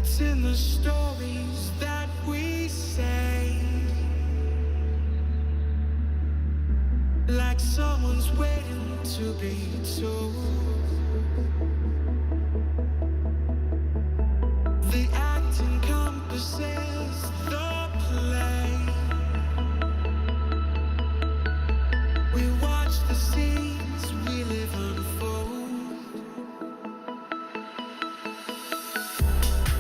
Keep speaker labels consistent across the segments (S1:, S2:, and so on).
S1: It's in the stories that we say, like someone's waiting to be told. The act encompasses the play. We watch the scenes we live unfold.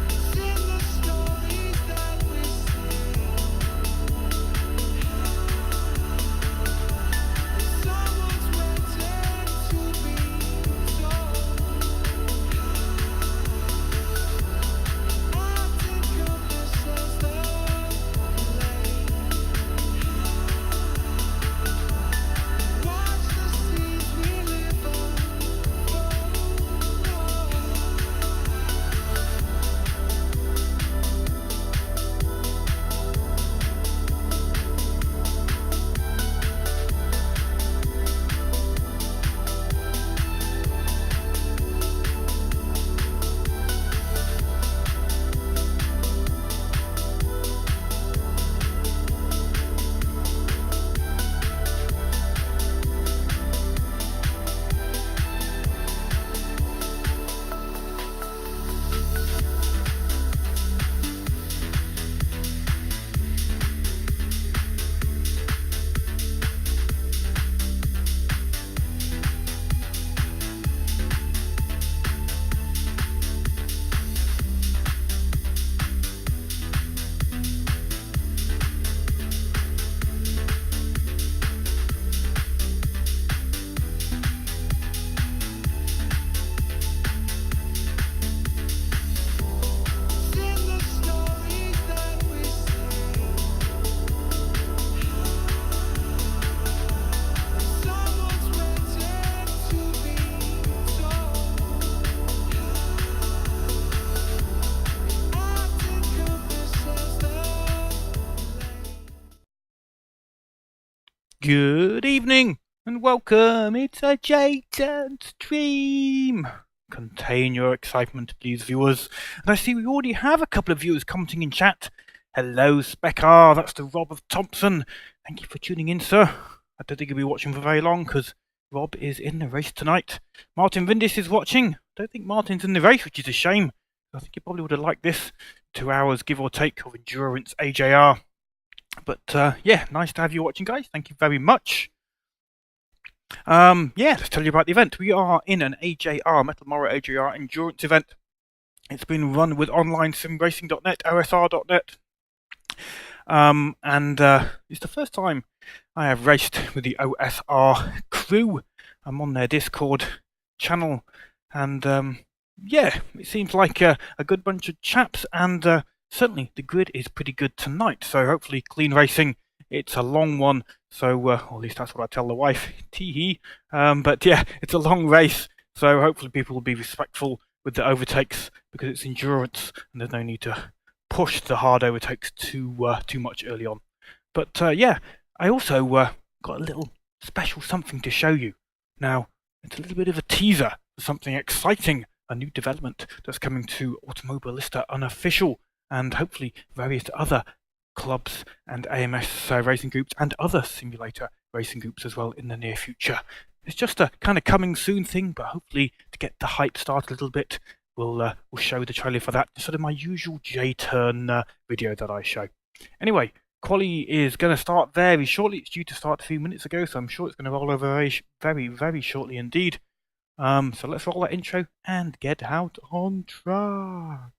S1: It's in the stories that we say. Someone's waiting to be told. Act encompasses the play. Watch the scenes we live unfold. It's in the stories that we say. Someone's waiting to be told. Act encompasses the play.
S2: Good evening and welcome. It's a J-Turn stream. Contain your excitement, please, viewers. And I see we already have a couple of viewers commenting in chat. Hello, Speckar. That's the Rob of Thompson. Thank you for tuning in, sir. I don't think you'll be watching for very long because Rob is in the race tonight. Martin Vindis is watching. I don't think Martin's in the race, which is a shame. I think he probably would have liked this 2 hours, give or take, of endurance AJR. But yeah, nice to have you watching, guys. Thank you very much. Yeah, let's tell you about the event. We are in an AJR, Metalmoro AJR endurance event. It's been run with onlinesimracing.net, OSR.net. And it's the first time I have raced with the OSR crew. I'm on their Discord channel. And yeah, it seems like a good bunch of chaps. And certainly the grid is pretty good tonight. So hopefully clean racing. It's a long one, so or at least that's what I tell the wife. Tee-hee. But yeah, it's a long race, so hopefully people will be respectful with the overtakes because it's endurance and there's no need to push the hard overtakes too much early on. But yeah, I also got a little special something to show you. Now, it's a little bit of a teaser for something exciting, a new development that's coming to Automobilista Unofficial and hopefully various other clubs and AMS racing groups and other simulator racing groups as well in the near future. It's just a kind of coming soon thing, but hopefully to get the hype started a little bit, we'll show the trailer for that instead of my usual J-turn video that I show. Anyway, quali is going to start very shortly. It's due to start a few minutes ago, so I'm sure it's going to roll over very, very shortly indeed. So let's roll that intro and get out on track.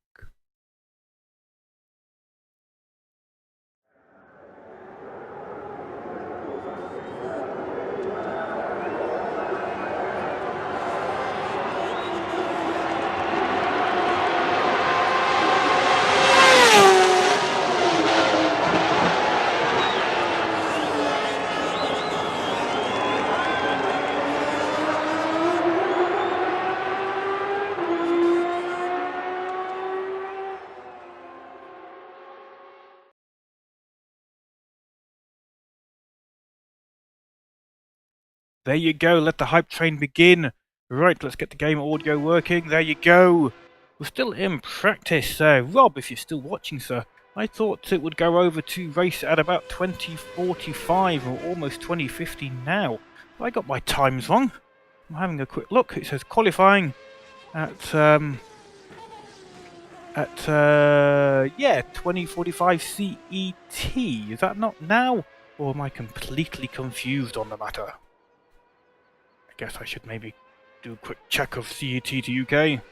S2: There you go, let the hype train begin. Right, let's get the game audio working. There you go. We're still in practice. Rob, if you're still watching, sir, I thought it would go over to race at about 20:45 or almost 20:50 now. I got my times wrong. I'm having a quick look. It says qualifying at 20:45 CET. Is that not now? Or am I completely confused on the matter? I guess I should maybe do a quick check of CET to UK.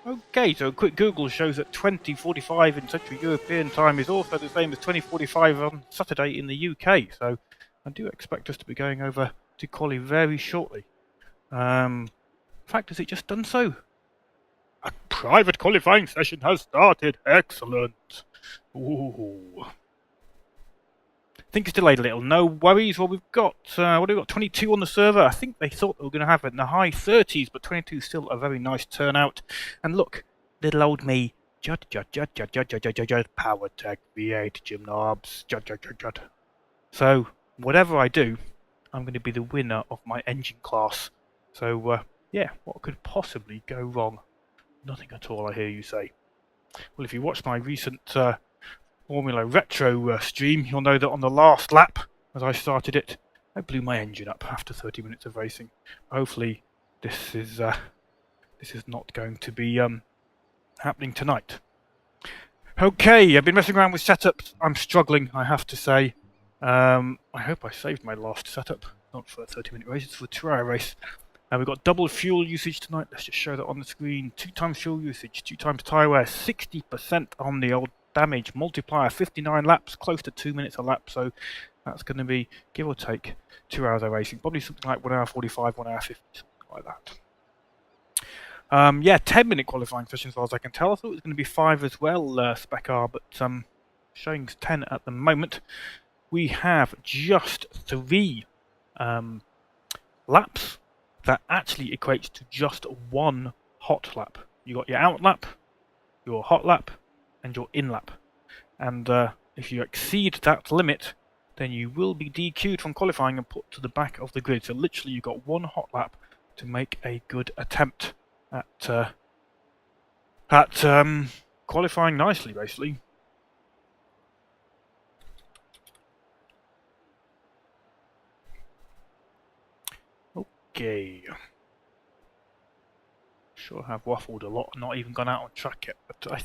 S2: Okay, so a quick Google shows that 20:45 in Central European time is also the same as 20:45 on Saturday in the UK, so I do expect us to be going over to Collie very shortly. In fact, has it just done so? A private qualifying session has started. Excellent. Ooh. I think it's delayed a little. No worries. Well, we've got 22 on the server. I think they thought they were going to have it in the high 30s, but 22 is still a very nice turnout. And look, little old me, Judd, Power Tech V8 Gym Knobs, Judd. So whatever I do, I'm going to be the winner of my engine class. So yeah, what could possibly go wrong? Nothing at all, I hear you say. Well, if you watched my recent Formula Retro stream, you'll know that on the last lap, as I started it, I blew my engine up after 30 minutes of racing. Hopefully, this is not going to be happening tonight. Okay, I've been messing around with setups. I'm struggling, I have to say. I hope I saved my last setup, not for a 30-minute race, it's for a 2-hour race. We've got double fuel usage tonight. Let's just show that on the screen. 2 times fuel usage, 2 times tyre wear, 60% on the old damage multiplier, 59 laps, close to 2 minutes a lap, so that's going to be, give or take, 2 hours of racing. Probably something like 1 hour 45, 1 hour 50, something like that. Yeah, 10-minute qualifying session as far as I can tell. I thought it was going to be 5 as well, Spec R, but showing 10 at the moment. We have just 3 laps. That actually equates to just 1 hot lap. You got your out lap, your hot lap, and your in lap. And if you exceed that limit, then you will be DQ'd from qualifying and put to the back of the grid. So literally, you've got 1 hot lap to make a good attempt at qualifying nicely, basically. Okay. Sure have waffled a lot, not even gone out on track yet, but I'm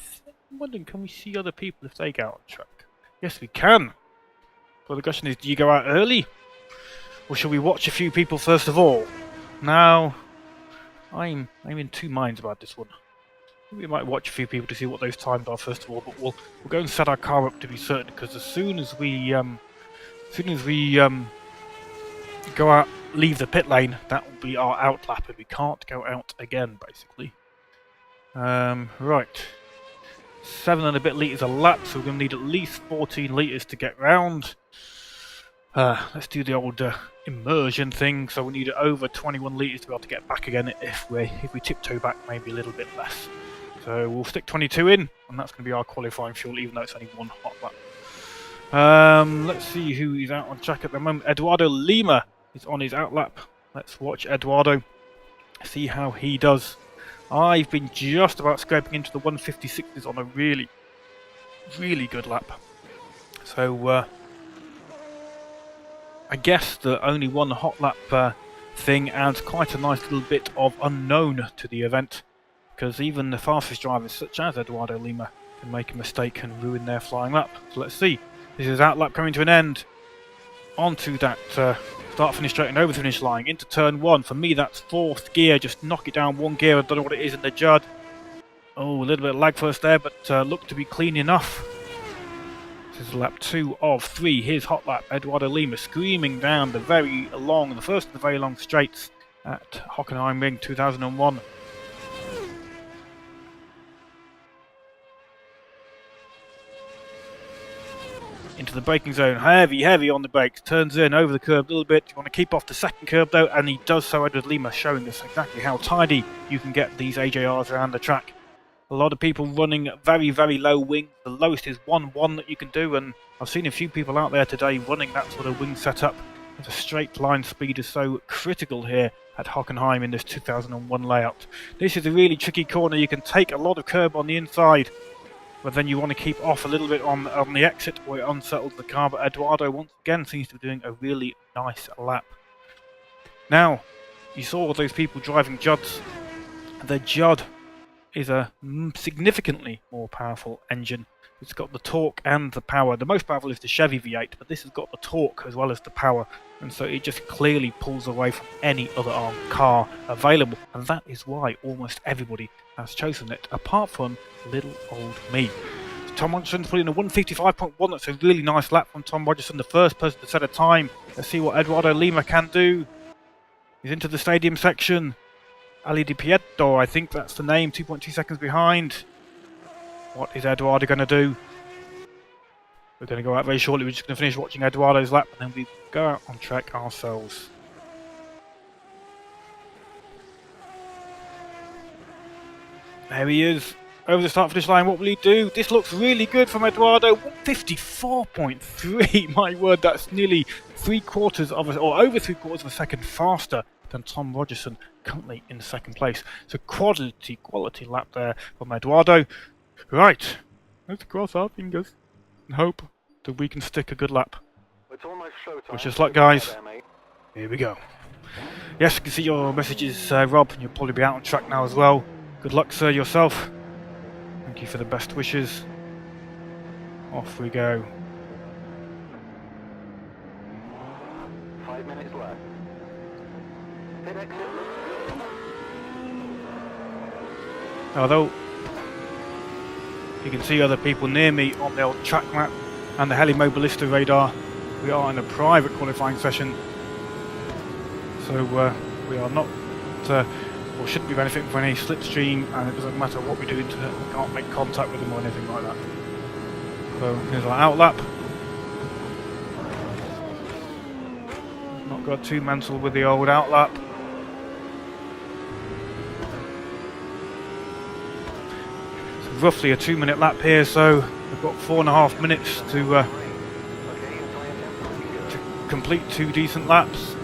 S2: wondering, can we see other people if they go out on track? Yes, we can. Well, the question is, do you go out early? Or shall we watch a few people first of all? Now, I'm in 2 minds about this one. We might watch a few people to see what those times are first of all, but we'll go and set our car up to be certain, because as soon as we go out, leave the pit lane, that will be our out lap, and we can't go out again, basically. Right. 7 and a bit litres a lap, so we're going to need at least 14 litres to get round. Let's do the old immersion thing, so we need over 21 litres to be able to get back again if we tiptoe back maybe a little bit less. So we'll stick 22 in, and that's going to be our qualifying fuel, even though it's only 1 hot lap. Let's see who is out on track at the moment. Eduardo Lima is on his out lap. Let's watch Eduardo, see how he does. I've been just about scraping into the 156s on a really, really good lap. So I guess the only 1 hot lap thing adds quite a nice little bit of unknown to the event, because even the fastest drivers such as Eduardo Lima can make a mistake and ruin their flying lap. So let's see. This is out lap coming to an end. Onto that start finish straight and over the finish line into turn 1. For me, that's 4th gear. Just knock it down 1 gear. I don't know what it is in the Judd. Oh, a little bit of lag first there, but looked to be clean enough. This is lap 2 of 3. Here's hot lap. Eduardo Lima screaming down the first of the very long straights at Hockenheim Ring 2001. into the braking zone. Heavy on the brakes. Turns in over the curb a little bit. You want to keep off the second curb though, and he does so. Edward Lima showing us exactly how tidy you can get these AJRs around the track. A lot of people running very low wings. The lowest is 1-1 that you can do, and I've seen a few people out there today running that sort of wing setup. The straight line speed is so critical here at Hockenheim in this 2001 layout. This is a really tricky corner. You can take a lot of curb on the inside, but then you want to keep off a little bit on the exit where it unsettles the car. But Eduardo once again seems to be doing a really nice lap. Now, you saw all those people driving Judds. The Judd is a significantly more powerful engine. It's got the torque and the power. The most powerful is the Chevy V8, but this has got the torque as well as the power, and so it just clearly pulls away from any other car available, and that is why almost everybody has chosen it, apart from little old me. Tom Rogerson's put in a 155.1. That's a really nice lap from Tom Rogerson, the first person to set a time. Let's see what Eduardo Lima can do. He's into the stadium section. Ali Di Pietro, I think that's the name, 2.2 seconds behind. What is Eduardo going to do? We're going to go out very shortly. We're just going to finish watching Eduardo's lap and then we go out on track ourselves. There he is, over the start finish line. What will he do? This looks really good from Eduardo. 154.3. My word, that's nearly over 3/4 of a second faster than Tom Rogerson, currently in second place. So quality lap there from Eduardo. Right, let's cross our fingers and hope that we can stick a good lap. Wish us luck, guys. Here we go. Yes, I can see your messages, Rob, and you'll probably be out on track now as well. Good luck, sir, yourself. Thank you for the best wishes. Off we go.
S3: 5 minutes left. Pit exit.
S2: Although you can see other people near me on the old track map and the Helimobilista radar, we are in a private qualifying session, so we are not or shouldn't be benefiting from any slipstream, and it doesn't matter what we do, we can't make contact with them or anything like that. So here's our outlap. Not got too mental with the old outlap. Roughly a 2-minute lap here, so we've got 4.5 minutes to complete 2 decent laps,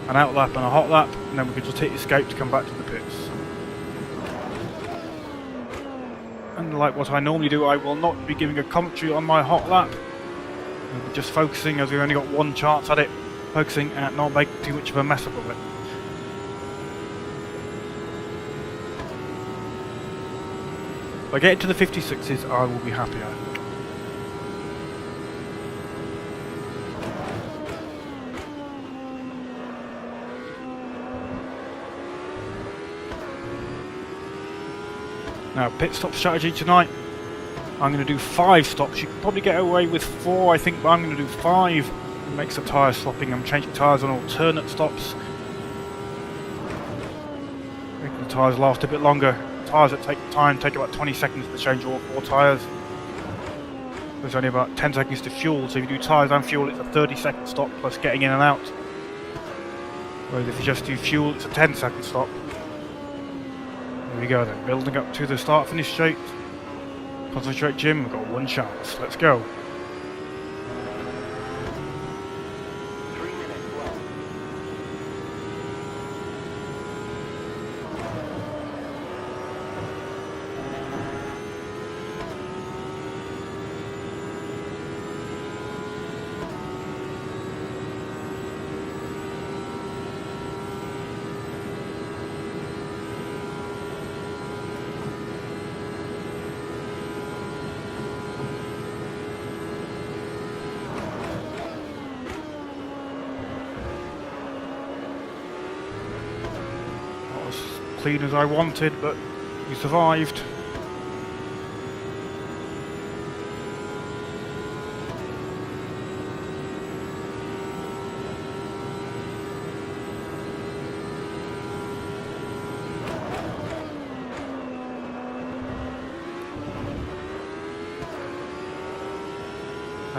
S2: an out lap and a hot lap, and then we can just hit escape to come back to the pits. And like what I normally do, I will not be giving a commentary on my hot lap. We'll be just focusing, as we've only got 1 chance at it, focusing at not making too much of a mess up of it. If I get into the 56s, I will be happy, I think. Now, pit stop strategy tonight. I'm going to do 5 stops. You can probably get away with 4, I think, but I'm going to do 5. It makes the tyre swapping. I'm changing tyres on alternate stops, making the tyres last a bit longer. Tyres that take time take about 20 seconds to change all 4 tyres. There's only about 10 seconds to fuel, so if you do tyres and fuel, it's a 30-second stop plus getting in and out. Whereas if you just do fuel, it's a 10-second stop. Here we go then, building up to the start finish straight. Concentrate, Jim, we've got 1 chance. Let's go. Clean as I wanted, but we survived.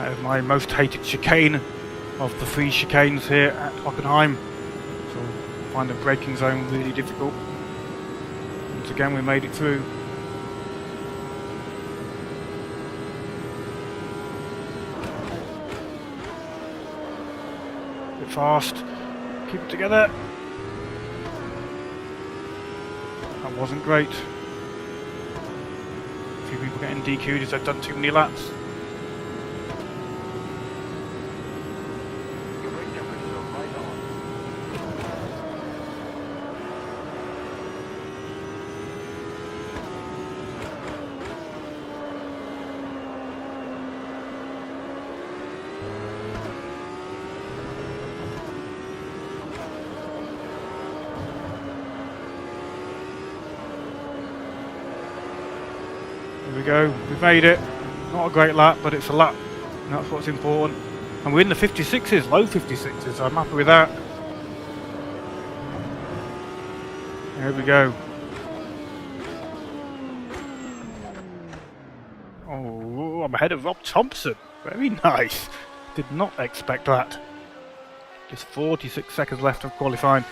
S2: That is my most hated chicane of the 3 chicanes here at Hockenheim. So I find the braking zone really difficult. Once again, we made it through. Bit fast. Keep it together. That wasn't great. A few people getting DQ'd as they've done too many laps. There we go, we've made it. Not a great lap, but it's a lap, and that's what's important. And we're in the 56s, low 56s, I'm happy with that. There we go. Oh, I'm ahead of Rob Thompson. Very nice. Did not expect that. Just 46 seconds left of qualifying.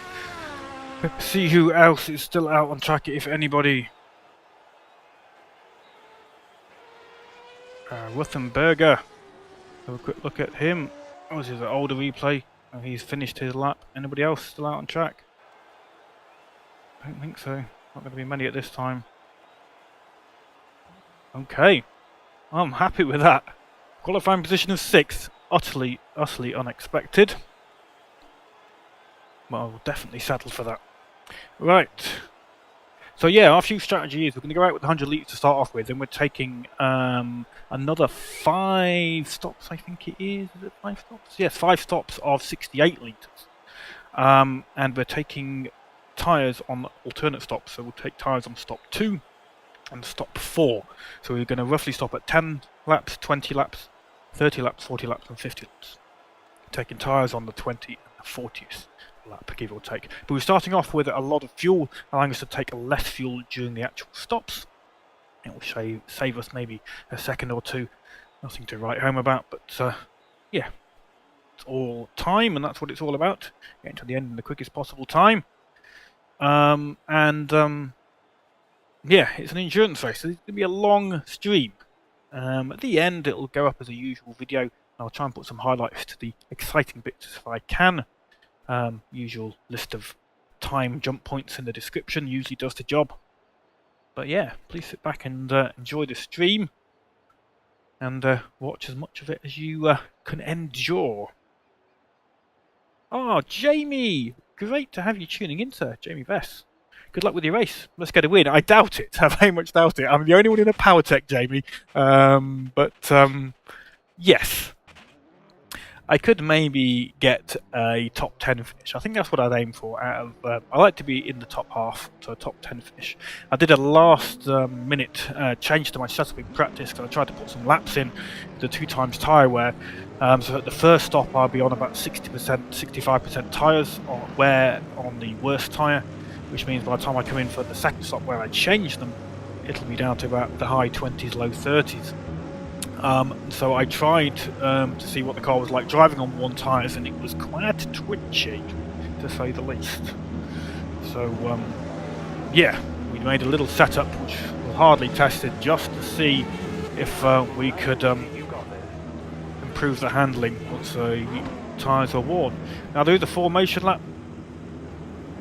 S2: Let's see who else is still out on track, if anybody. Ruthenberger. Have a quick look at him. Oh, this is an older replay. Oh, he's finished his lap. Anybody else still out on track? I don't think so. Not going to be many at this time. Okay. I'm happy with that. Qualifying position of 6th. Utterly unexpected. Well, I'll definitely settle for that. Right. So yeah, our few strategy is we're going to go out with 100 litres to start off with, and we're taking another 5 stops, I think it is. Is it 5 stops? Yes, 5 stops of 68 litres. And we're taking tyres on alternate stops, so we'll take tyres on stop 2 and stop 4. So we're going to roughly stop at 10 laps, 20 laps, 30 laps, 40 laps and 50 laps. Taking tyres on the 20 and the 40th. Lap, give or take. But we're starting off with a lot of fuel, allowing us to take less fuel during the actual stops. It will save us maybe a second or two. Nothing to write home about, but yeah, it's all time, and that's what it's all about. Getting to the end in the quickest possible time. Yeah, it's an endurance race, so it's going to be a long stream. At the end, it'll go up as a usual video, and I'll try and put some highlights to the exciting bits if I can. Usual list of time jump points in the description usually does the job. But yeah, please sit back and enjoy the stream and watch as much of it as you can endure. Oh, Jamie! Great to have you tuning in, sir. Jamie Vess. Good luck with your race. Let's get a win. I doubt it. I very much doubt it. I'm the only one in a power tech, Jamie. Yes. I could maybe get a top 10 finish. I think that's what I'd aim for. I like to be in the top half, so a top 10 finish. I did a last minute change to my setup in practice because I tried to put some laps in the 2 times tyre wear. So at the first stop I'll be on about 60%, 65% tyres wear on the worst tyre, which means by the time I come in for the second stop where I change them, it'll be down to about the high 20s, low 30s. So I tried to see what the car was like driving on 1 tyres, and it was quite twitchy, to say the least. So yeah, we made a little setup which was hardly tested just to see if we could improve the handling once the tyres are worn. Now there is a formation lap,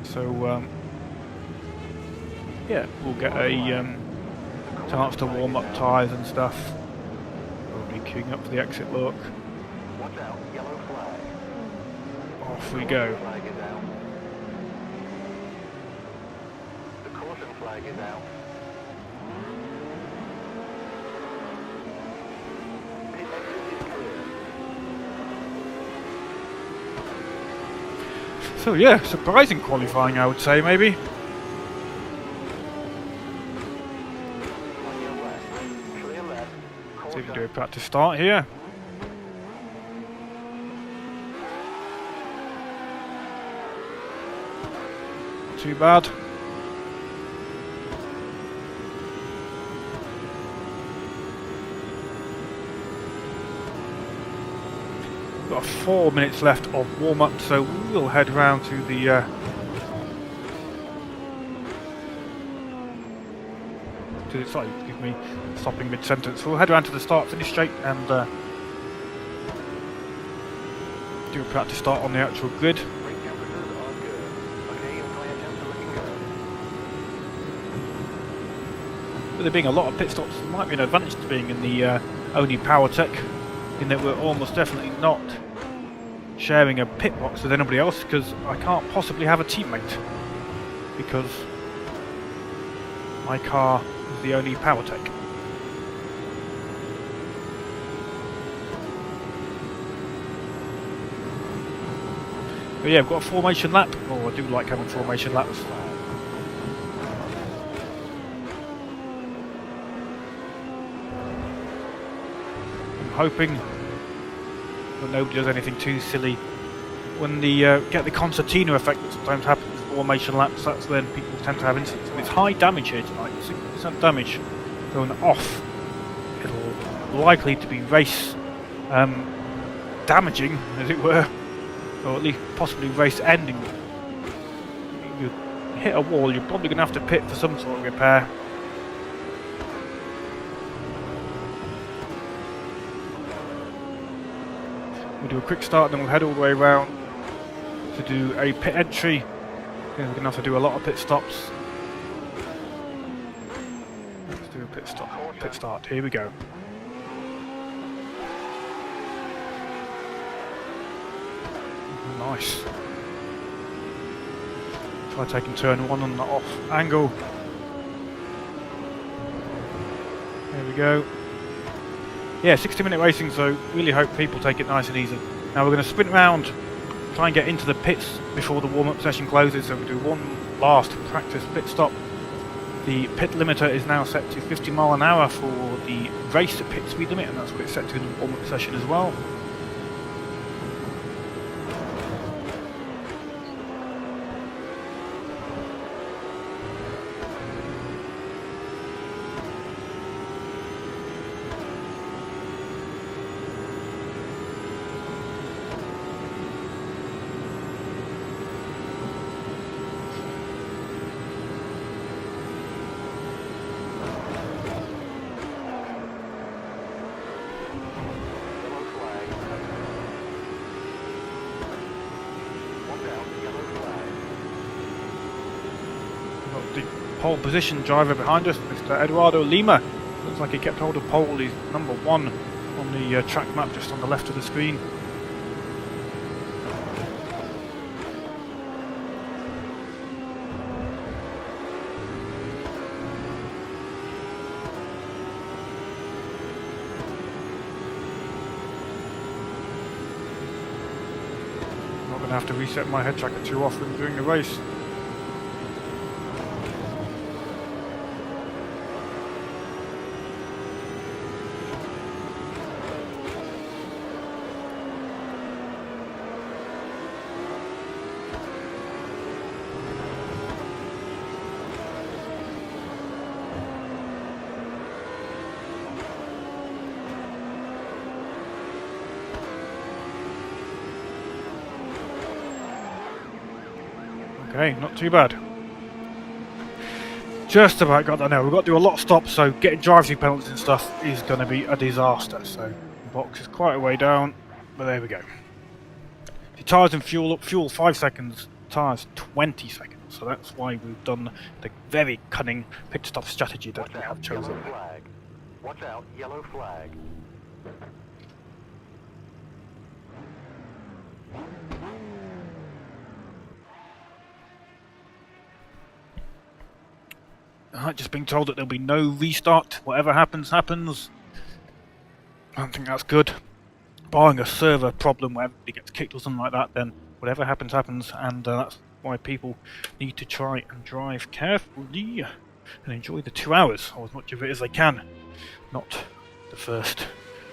S2: so yeah, we'll get a chance to warm up tyres and stuff. Queuing up for the exit look.
S3: Watch out, yellow flag.
S2: Off we go.
S3: Flag is out. The caution flag is out. The exit is clear.
S2: So yeah, surprising qualifying, I would say, maybe. See if we can do a practice start here. Not too bad. Got 4 minutes left of warm-up, so we'll head round to the sorry, excuse me, stopping mid-sentence. We'll head around to the start-finish straight and do a practice start on the actual grid.
S3: Brake temperatures are good. Okay, your tire temps are looking good.
S2: With there being a lot of pit stops, there might be an advantage to being in the only power tech, in that we're almost definitely not sharing a pit box with anybody else, because I can't possibly have a teammate, because my car is the only power tech. But yeah, we've got a formation lap. Oh, I do like having formation laps. I'm hoping that nobody does anything too silly. When the get the concertina effect that sometimes happens with formation laps, that's when people tend to have incidents. And it's high damage here tonight, 60% damage going off. It'll likely to be race damaging, as it were, or at least possibly race ending. If you hit a wall, you're probably going to have to pit for some sort of repair. We'll do a quick start, then we'll head all the way around to do a pit entry. We're going to have to do a lot of pit stops. Let's do a pit stop. Pit start. Here we go. Nice. Try taking turn 1 on the off angle. There we go. Yeah, 60-minute racing, so really hope people take it nice and easy. Now we're going to sprint round, try and get into the pits before the warm-up session closes, so we'll do one last practice pit stop. The pit limiter is now set to 50 mph for the race pit speed limit, and that's what it's set to in the warm-up session as well. Pole position driver behind us, Mr. Eduardo Lima. Looks like he kept hold of pole. He's number 1 on the track map just on the left of the screen. I'm not going to have to reset my head tracker too often during the race. Okay, not too bad. Just about got that now. We've got to do a lot of stops, so getting drive-through penalties and stuff is going to be a disaster. So the box is quite a way down, but there we go. The tyres and fuel up, fuel 5 seconds, tyres 20 seconds. So that's why we've done the very cunning pit stop strategy that we have chosen.
S3: Yellow flag. Watch out, yellow flag.
S2: Just being told that there'll be no restart. Whatever happens, happens. I don't think that's good. Barring a server problem where everybody gets kicked or something like that, then whatever happens, happens. And that's why people need to try and drive carefully and enjoy the 2 hours, or as much of it as they can. Not the first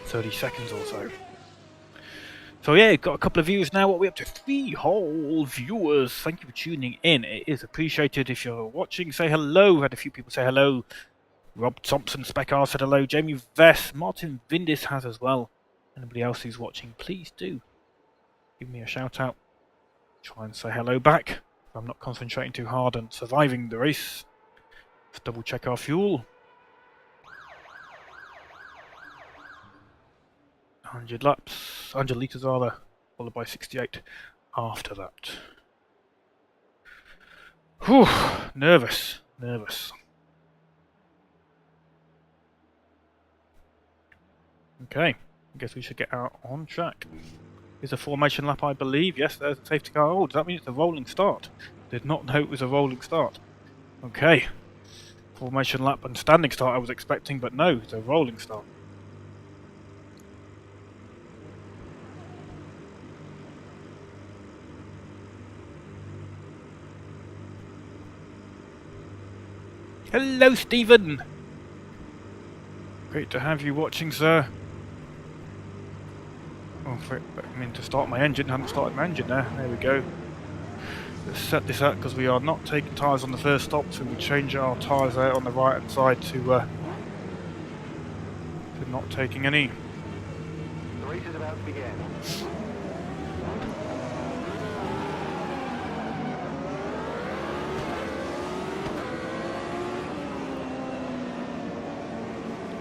S2: 30 seconds or so. So yeah, got a couple of viewers now. What are we up to? 3 whole viewers. Thank you for tuning in. It is appreciated. If you're watching, say hello. We've had a few people say hello. Rob Thompson, Spec-R said hello. Jamie Vess, Martin Vindis has as well. Anybody else who's watching, please do give me a shout out. Try and say hello back if I'm not concentrating too hard on surviving the race. Let's double check our fuel. 100 laps, 100 litres rather, followed by 68 after that. Whew, nervous. Okay, I guess we should get out on track. It's a formation lap, I believe. Yes, there's a safety car. Oh, does that mean it's a rolling start? Did not know it was a rolling start. Okay. Formation lap and standing start I was expecting, but no, it's a rolling start. Hello, Stephen! Great to have you watching, sir. Oh, I mean to start my engine, I haven't started my engine there. There we go. Let's set this up because we are not taking tyres on the first stop, so we change our tyres out on the right hand side to not taking any.
S3: The race is about to begin.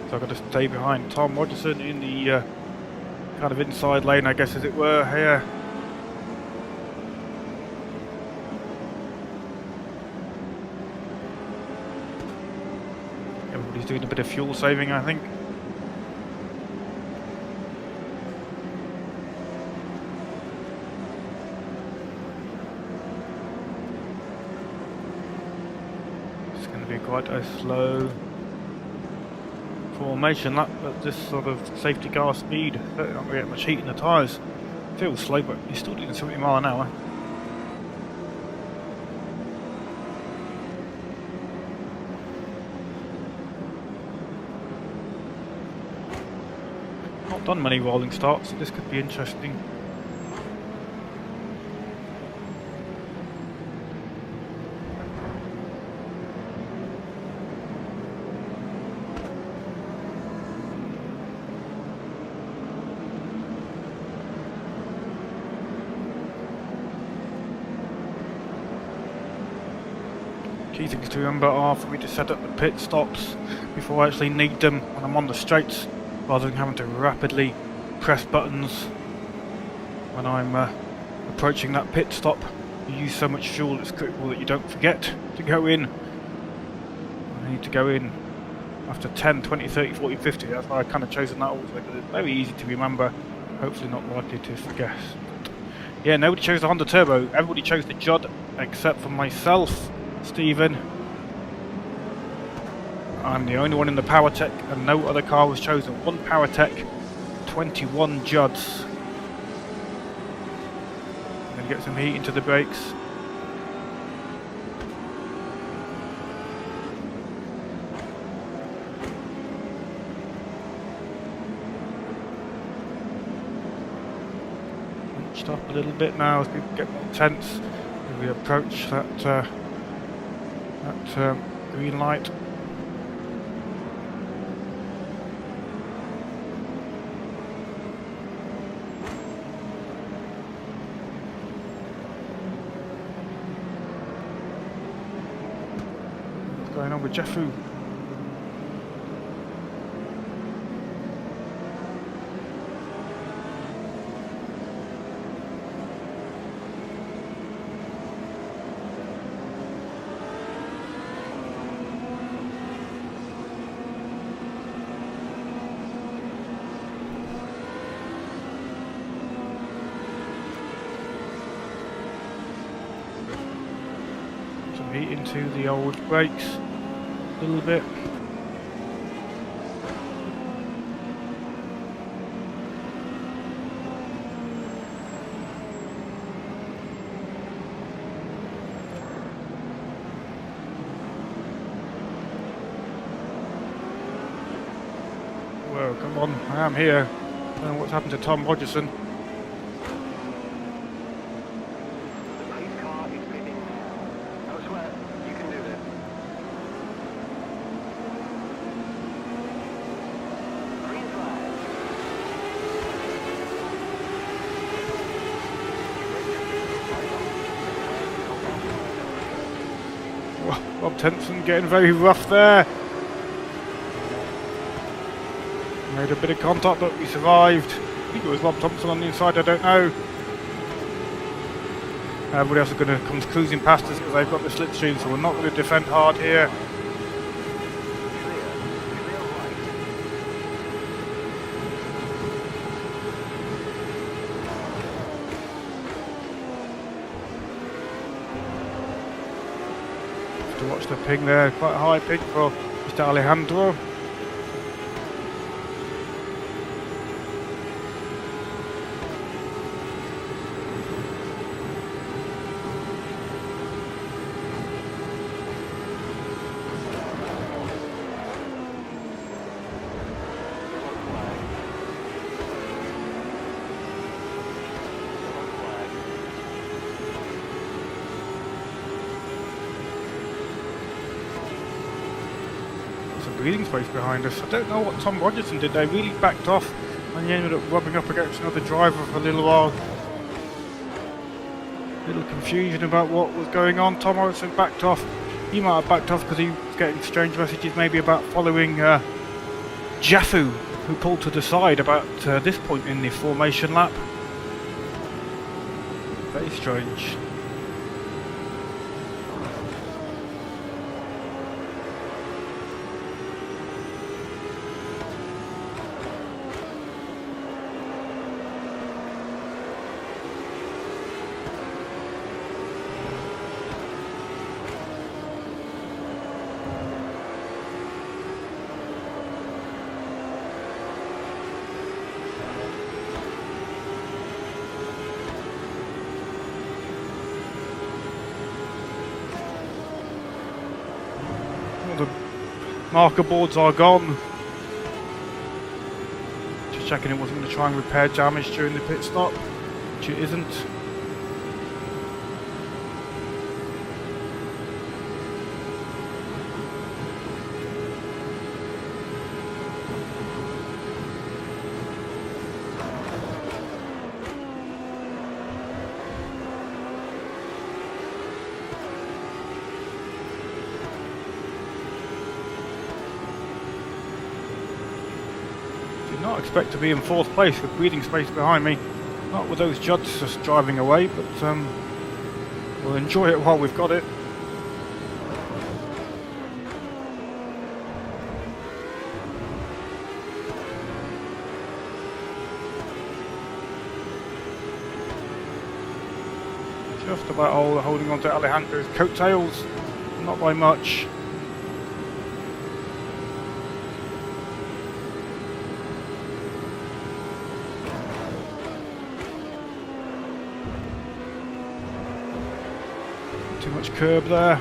S2: So I've got to stay behind Tom Rogerson in the kind of inside lane, I guess, as it were, here. Everybody's doing a bit of fuel saving, I think. It's going to be quite a slow formation lap at this sort of safety car speed. Certainly not going to get much heat in the tyres. Feels slow, but you're still doing 70 miles an hour. Not done many rolling starts, so this could be interesting. Key things to remember are for me to set up the pit stops before I actually need them when I'm on the straights, rather than having to rapidly press buttons when I'm approaching that pit stop. You use so much fuel, it's critical that you don't forget to go in. I need to go in after 10, 20, 30, 40, 50. That's why I kind of chosen that also, because it's very easy to remember, hopefully not likely to forget. Yeah, nobody chose the Honda Turbo, everybody chose the Judd except for myself, Stephen. I'm the only one in the PowerTech and no other car was chosen. One PowerTech, 21 Judds. I'm going to get some heat into the brakes. Bunched up a little bit now as people get more tense as we approach that green light. What's going on with Jeffu? Heat into the old brakes a little bit. Whoa, come on, I am here. I don't know what's happened to Tom Rogerson. Rob Tenson getting very rough there. Made a bit of contact, but we survived. I think it was Rob Thompson on the inside, I don't know. Everybody else is going to come cruising past us because they've got the slipstream, so we're not going to defend hard here. To watch the ping there, quite a high ping for Mr. Alejandro. Breathing space behind us. I don't know what Tom Rogerson did. They really backed off and he ended up rubbing up against another driver for a little while. Little confusion about what was going on. Tom Rogerson backed off. He might have backed off because he was getting strange messages maybe about following Jaffu, who pulled to the side about this point in the formation lap. Very strange. The marker boards are gone. Just checking it wasn't going to try and repair damage during the pit stop, which it isn't. Not expect to be in 4th place with breathing space behind me. Not with those Judds just driving away, but we'll enjoy it while we've got it. Just about holding on to Alejandro's coattails, not by much. Too much curb there.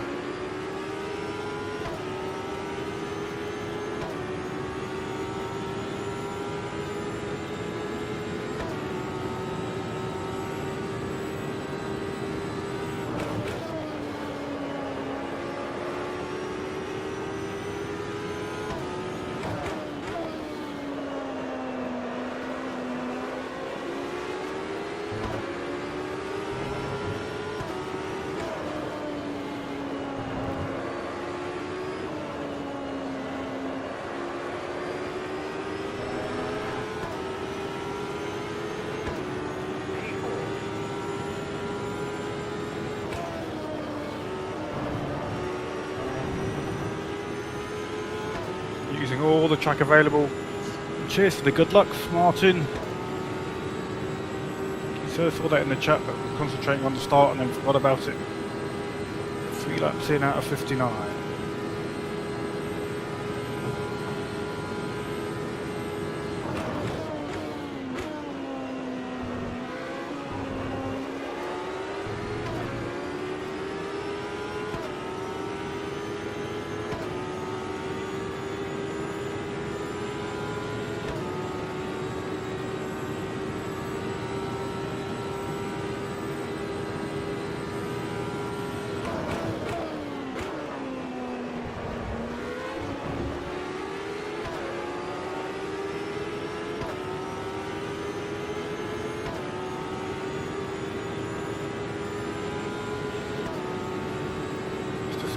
S2: Using all the track available. Cheers for the good luck, Martin. You sort of saw that in the chat, but was concentrating on the start and then forgot about it. 3 laps in out of 59.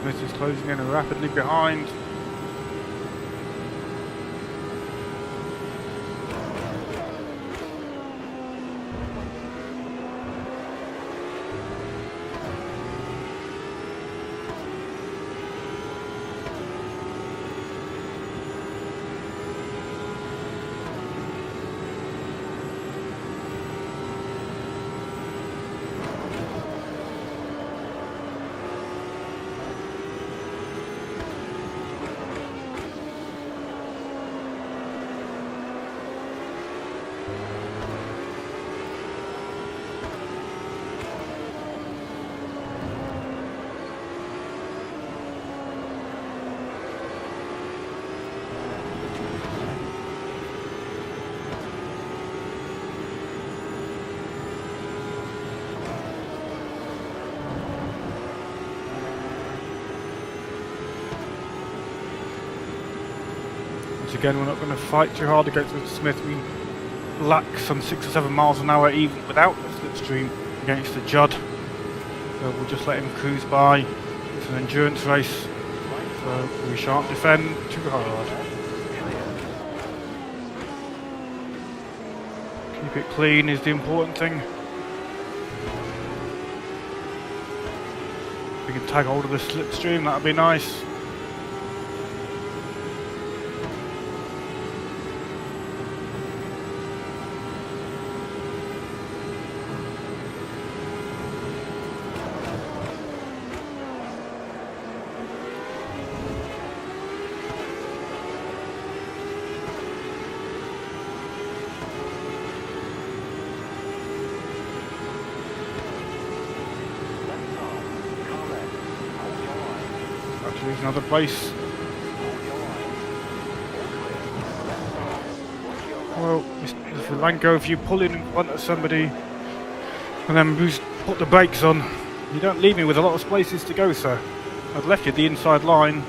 S2: Smith is closing in rapidly behind. Again, we're not going to fight too hard against Mr. Smith. We lack some 6 or 7 miles an hour even without the slipstream against the Judd. So we'll just let him cruise by. It's an endurance race, so we shan't defend too hard. Keep it clean is the important thing. If we can tag hold of the slipstream, that would be nice. There's another place. Well, if the Lanko, if you pull in front of somebody and then put the brakes on, you don't leave me with a lot of places to go, sir. I've left you the inside line.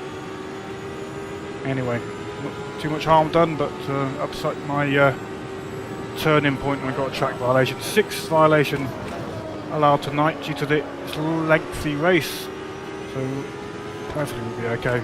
S2: Anyway, not too much harm done, but upset my turning point when I got a track violation. 6th violation allowed tonight due to this lengthy race. So hopefully we'll be okay.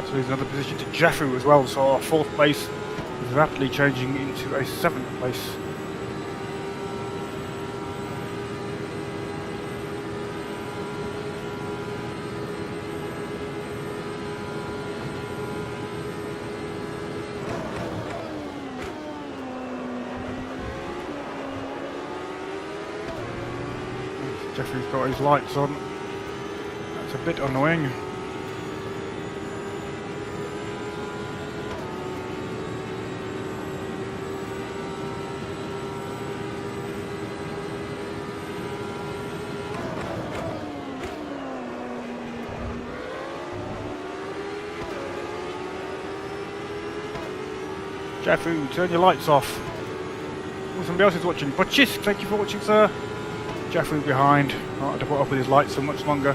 S2: So there's another position to Jeffrey as well, so our 4th place is rapidly changing into a 7th place. Jeffrey's got his lights on. That's a bit annoying. Jeffrey, turn your lights off. Oh, somebody else is watching. Butchis, thank you for watching, sir. Jeffrey behind. Not had to put up with his lights so much longer.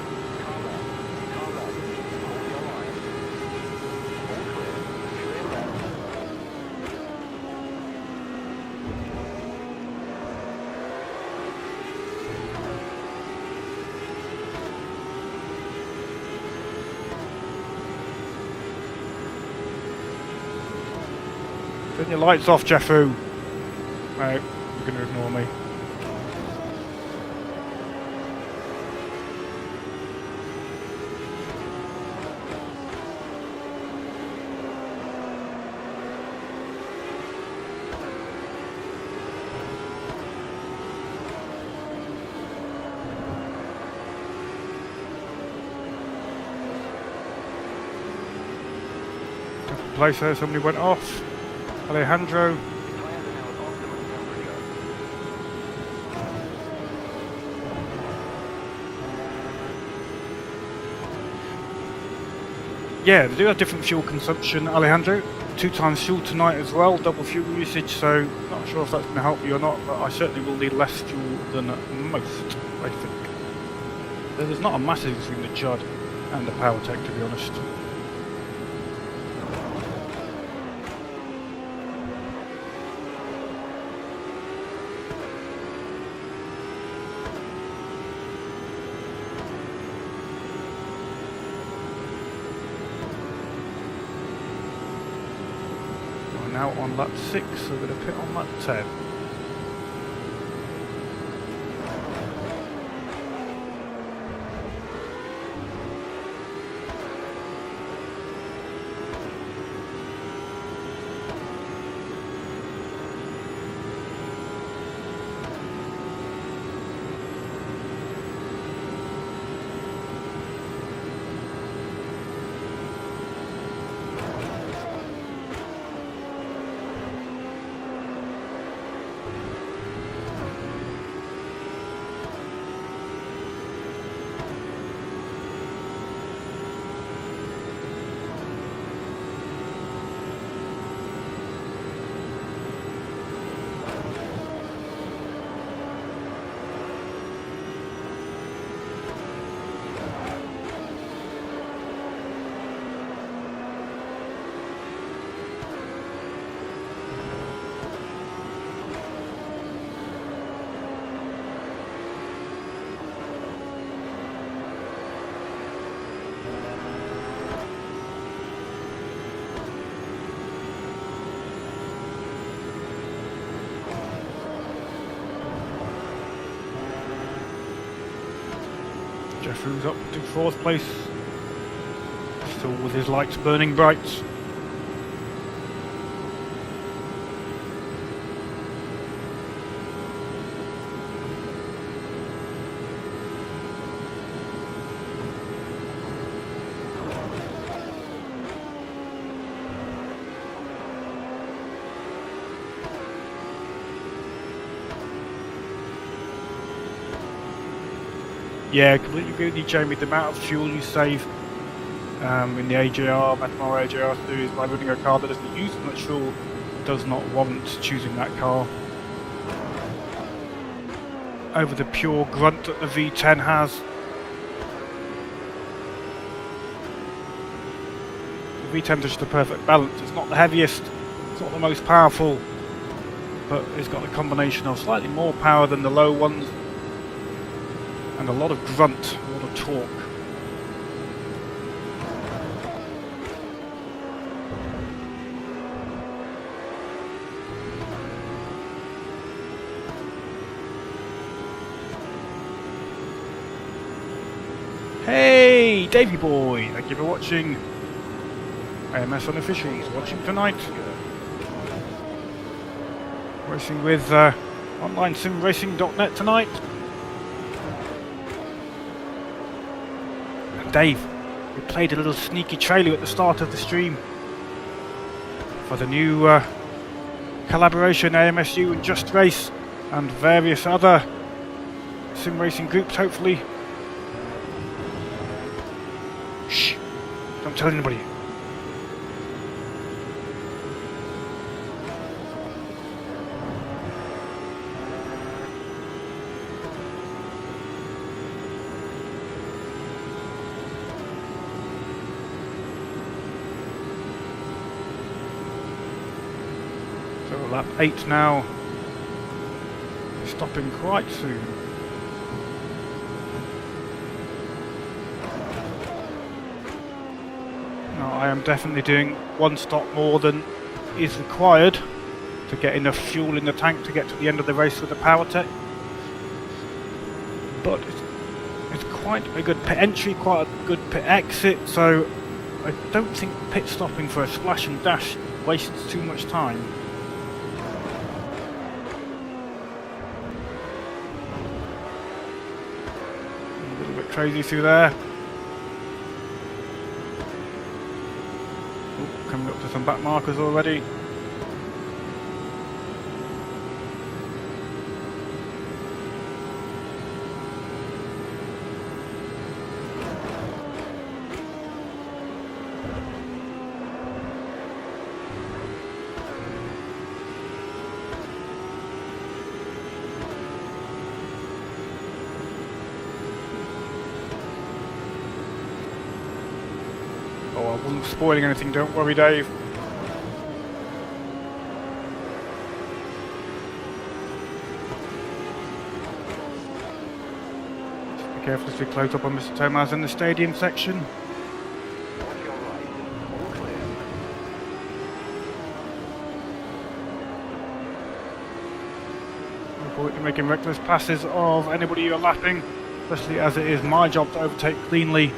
S2: Turn your lights off, Jeffrey. No, you're going to ignore me. Place there, somebody went off. Alejandro. Yeah, they do have different fuel consumption, Alejandro. 2 times fuel tonight as well, double fuel usage, so not sure if that's going to help you or not, but I certainly will need less fuel than most, I think. There's not a massive between the Judd and the PowerTech, to be honest. Now on lap 6, so we're going to pit on lap 10. Jeffrey's up to 4th place, still with his lights burning bright. Yeah, completely agree with you, Jamie. The amount of fuel you save in the AJR, Metalmoro AJR series by running a car that doesn't use as much fuel does not warrant choosing that car over the pure grunt that the V10 has. The V10 is just the perfect balance. It's not the heaviest, it's not the most powerful, but it's got a combination of slightly more power than the low ones, and a lot of grunt, a lot of torque. Hey, Davey boy, thank you for watching. AMS Unofficials watching tonight. Racing with OnlineSimRacing.net tonight. Dave, we played a little sneaky trailer at the start of the stream for the new collaboration AMSU and Just Race and various other sim racing groups, hopefully. Shh, don't tell anybody. Lap 8 now, stopping quite soon. Now I am definitely doing 1 stop more than is required to get enough fuel in the tank to get to the end of the race with the PowerTech. But it's quite a good pit entry, quite a good pit exit, so I don't think pit stopping for a splash and dash wastes too much time. Crazy through there. Ooh, coming up to some back markers already. Oh, I wasn't spoiling anything, don't worry, Dave. Just be careful as we close up on Mr. Thomas in the stadium section.
S3: Watch your right. All clear.
S2: Avoid making reckless passes of anybody you're lapping, especially as it is my job to overtake cleanly.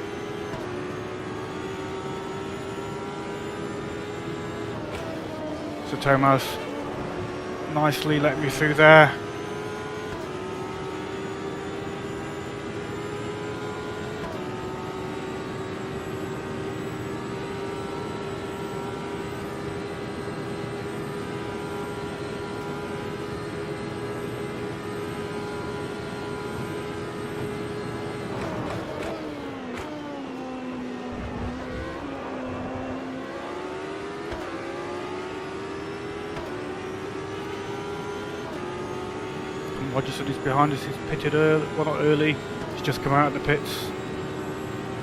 S2: So Thomas nicely let me through there. Roger said he's behind us, he's pitted early, well not early, he's just come out of the pits.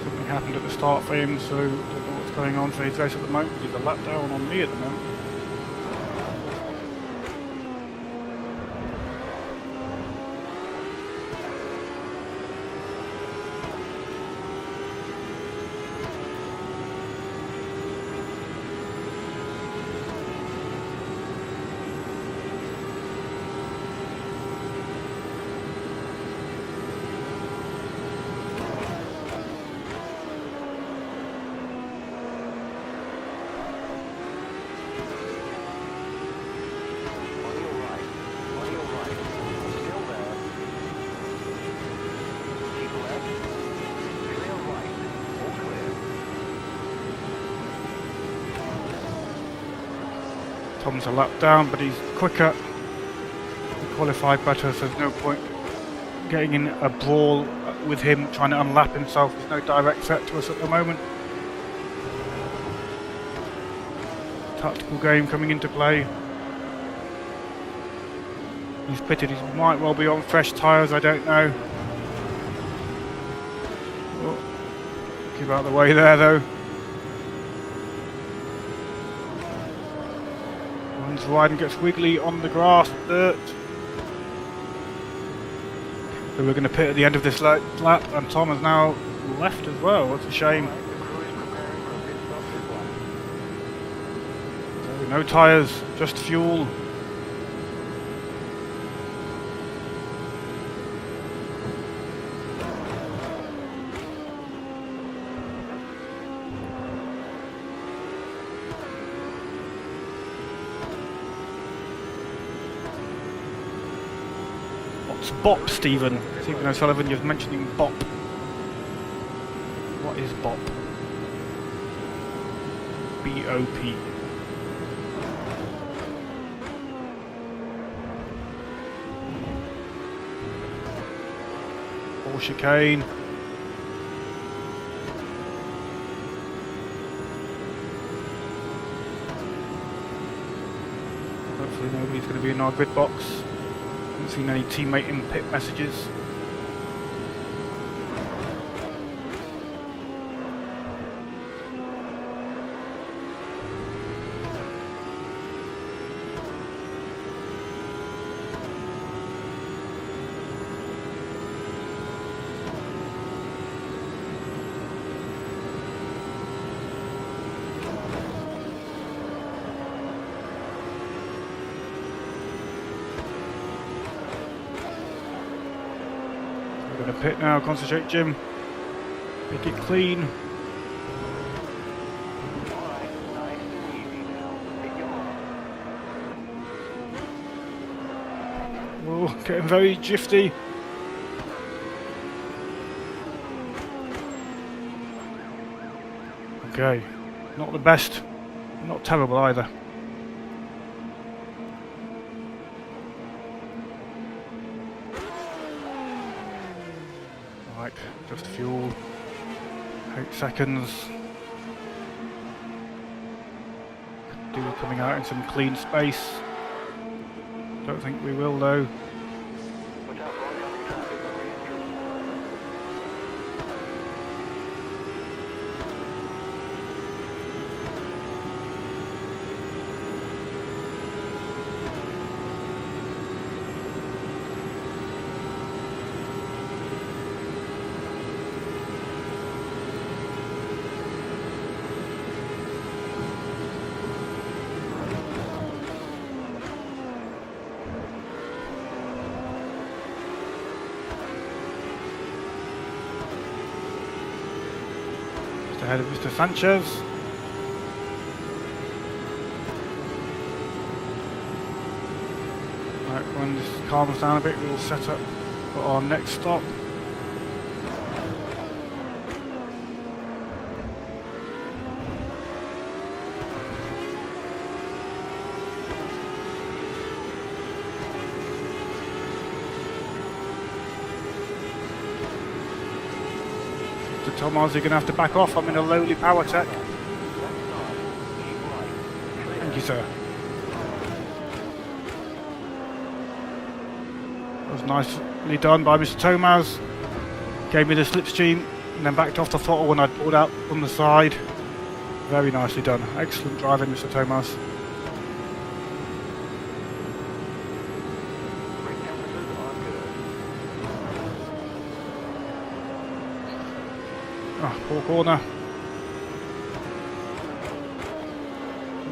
S2: Something happened at the start for him, so don't know what's going on for his race at the moment. He's a lap down on me at the moment. Tom's a lap down, but he's quicker. He qualified better, so there's no point getting in a brawl with him, trying to unlap himself. There's no direct threat to us at the moment. Tactical game coming into play. He's pitted, he might well be on fresh tyres, I don't know. Oh, keep out of the way there though. Runs wide and gets wiggly on the grass, dirt. So we're going to pit at the end of this lap, and Tom has now left as well. What's a shame. So no tyres, just fuel. What's bop, Stephen? Stephen O'Sullivan, you're mentioning bop. What is bop? B-O-P. Or chicane. Hopefully nobody's going to be in our grid box. Haven't seen any teammate in pit messages. Gonna pit now, concentrate Jim. Make it clean. Oh, getting very jifty. Okay, not the best, not terrible either. Right, just fuel, 8 seconds. Do coming out in some clean space. Don't think we will though. Just ahead of Mr. Sanchez. Right, when this calms down a bit, we'll set up for our next stop. So Thomas, you're going to have to back off. I'm in a lowly power tech. Thank you, sir. That was nicely done by Mr. Thomas. Gave me the slipstream and then backed off the throttle when I pulled out on the side. Very nicely done. Excellent driving, Mr. Thomas. Ah, poor corner.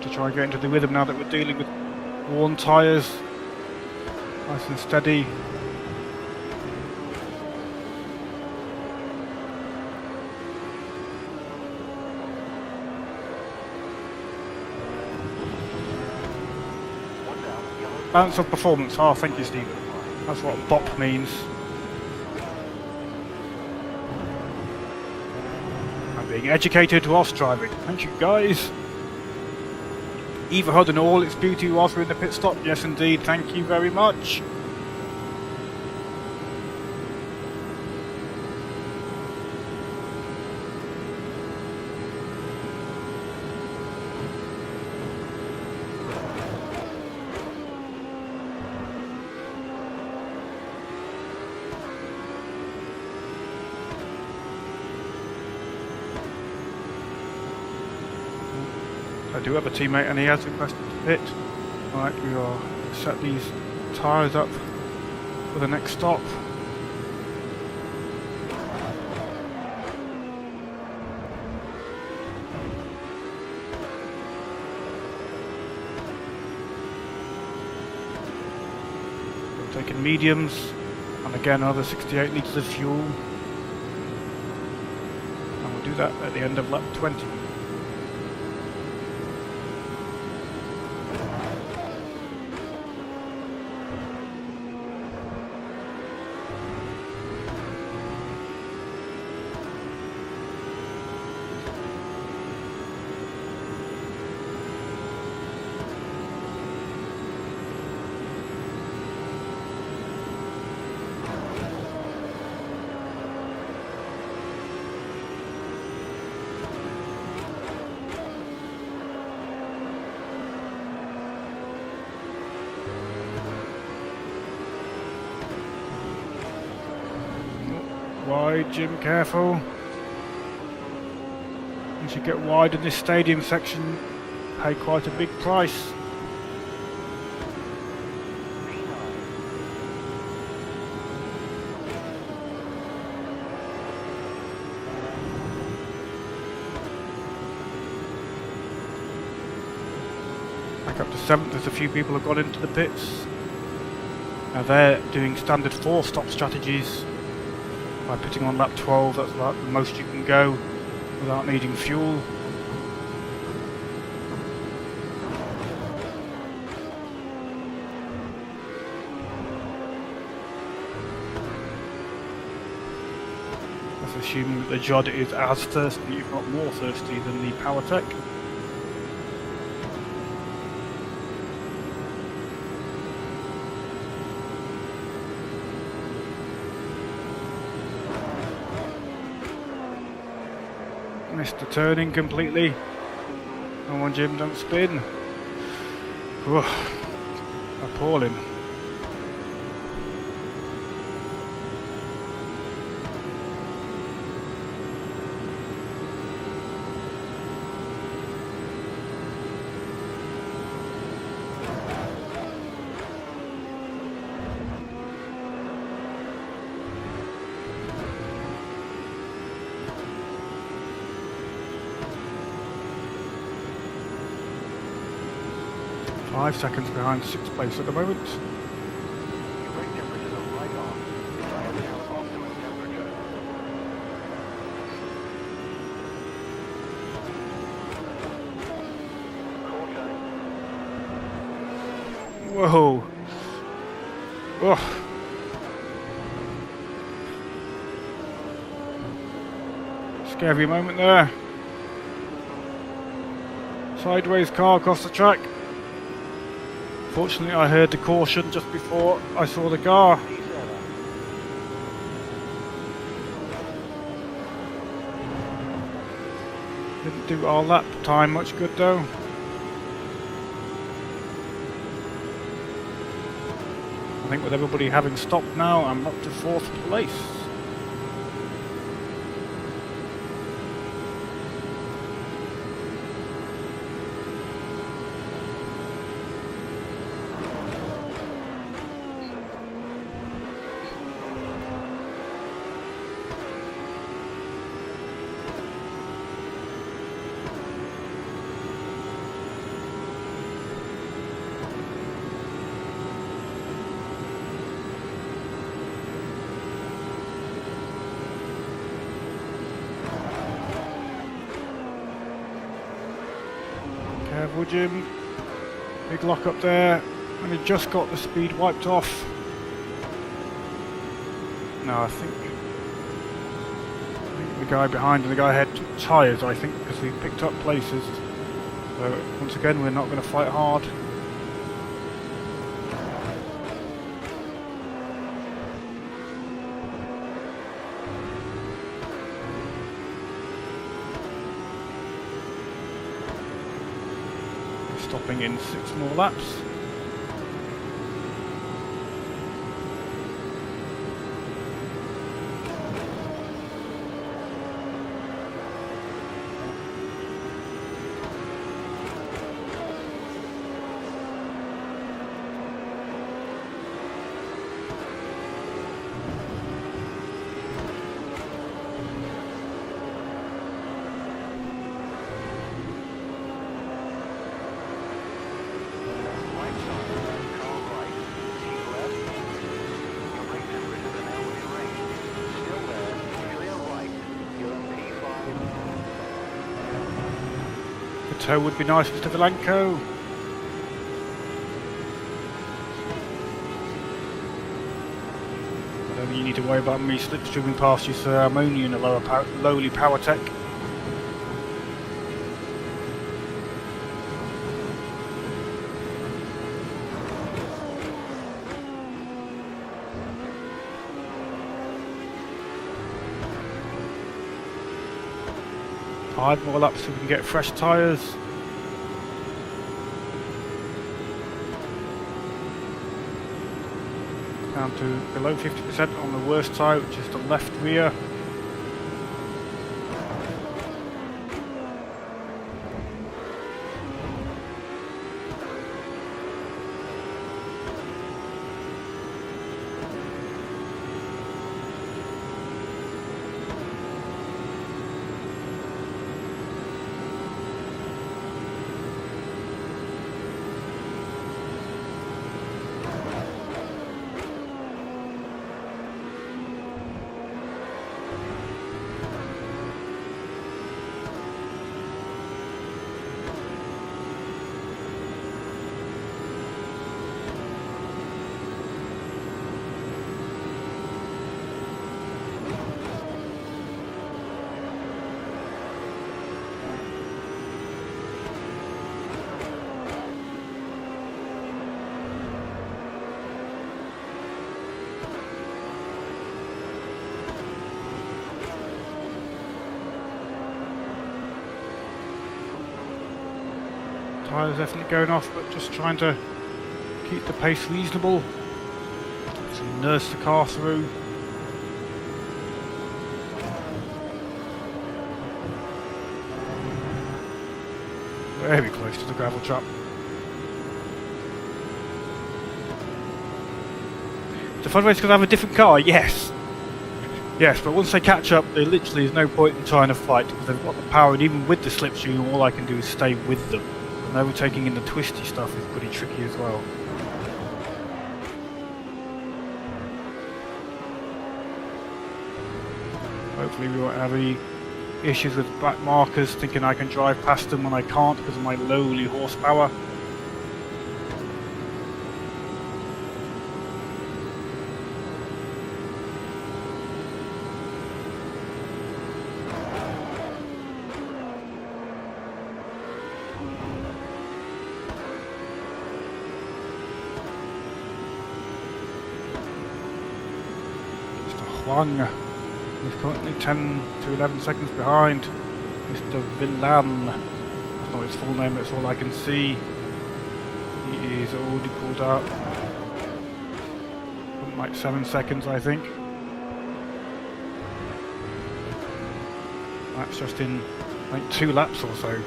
S2: To try and get into the rhythm now that we're dealing with worn tyres. Nice and steady. Balance of performance. Oh, thank you, Steve. That's what BOP means. I'm being educated whilst driving. Thank you, guys. Everhood in all its beauty whilst we're in the pit stop. Yes, indeed. Thank you very much. I do have a teammate and he has requested to pit. Right, we will set these tyres up for the next stop. We're taking mediums and again another 68 litres of fuel. And we'll do that at the end of lap 20. Wide, Jim, careful. You should get wide in this stadium section, pay quite a big price. Back up to 7th as a few people have got into the pits. Now they're doing standard 4-stop strategies. By pitting on lap 12, that's about the most you can go without needing fuel. That's assuming that the Jod is as thirsty, if not more thirsty, than the PowerTech. Missed the turning completely. Come on, Jim, don't spin. Whew. Appalling. Five seconds behind 6th place at the moment.
S3: Your brake temperatures are right on. Try to have optimum temperature.
S2: Whoa. Oh. Scary moment there. Sideways car across the track. Fortunately, I heard the caution just before I saw the car. Didn't do our lap time much good though. I think with everybody having stopped now, I'm up to 4th place. Careful, Jim. Big lock up there. And he just got the speed wiped off. No, I think the guy behind and the guy ahead took tyres, I think, because we picked up places. So once again, we're not going to fight hard. Stopping in 6 more laps. Toe would be nice, Mr. Vilanco. I don't think you need to worry about me slipstreaming past you, sir. I'm only in a lowly power tech. Five more laps so we can get fresh tyres. Down to below 50% on the worst tyre, which is the left rear. Tyres definitely going off, but just trying to keep the pace reasonable. So nurse the car through. Very close to the gravel trap. The fun race because I have a different car, yes. Yes, but once they catch up, there literally is no point in trying to fight because they've got the power, and even with the slipstream, all I can do is stay with them. And overtaking in the twisty stuff is pretty tricky as well. Hopefully we won't have any issues with back markers thinking I can drive past them when I can't because of my lowly horsepower. Huang is currently 10 to 11 seconds behind Mr. Villan. That's not his full name, that's all I can see. He is already pulled out. Something like 7 seconds, I think. That's just in like 2 laps or so.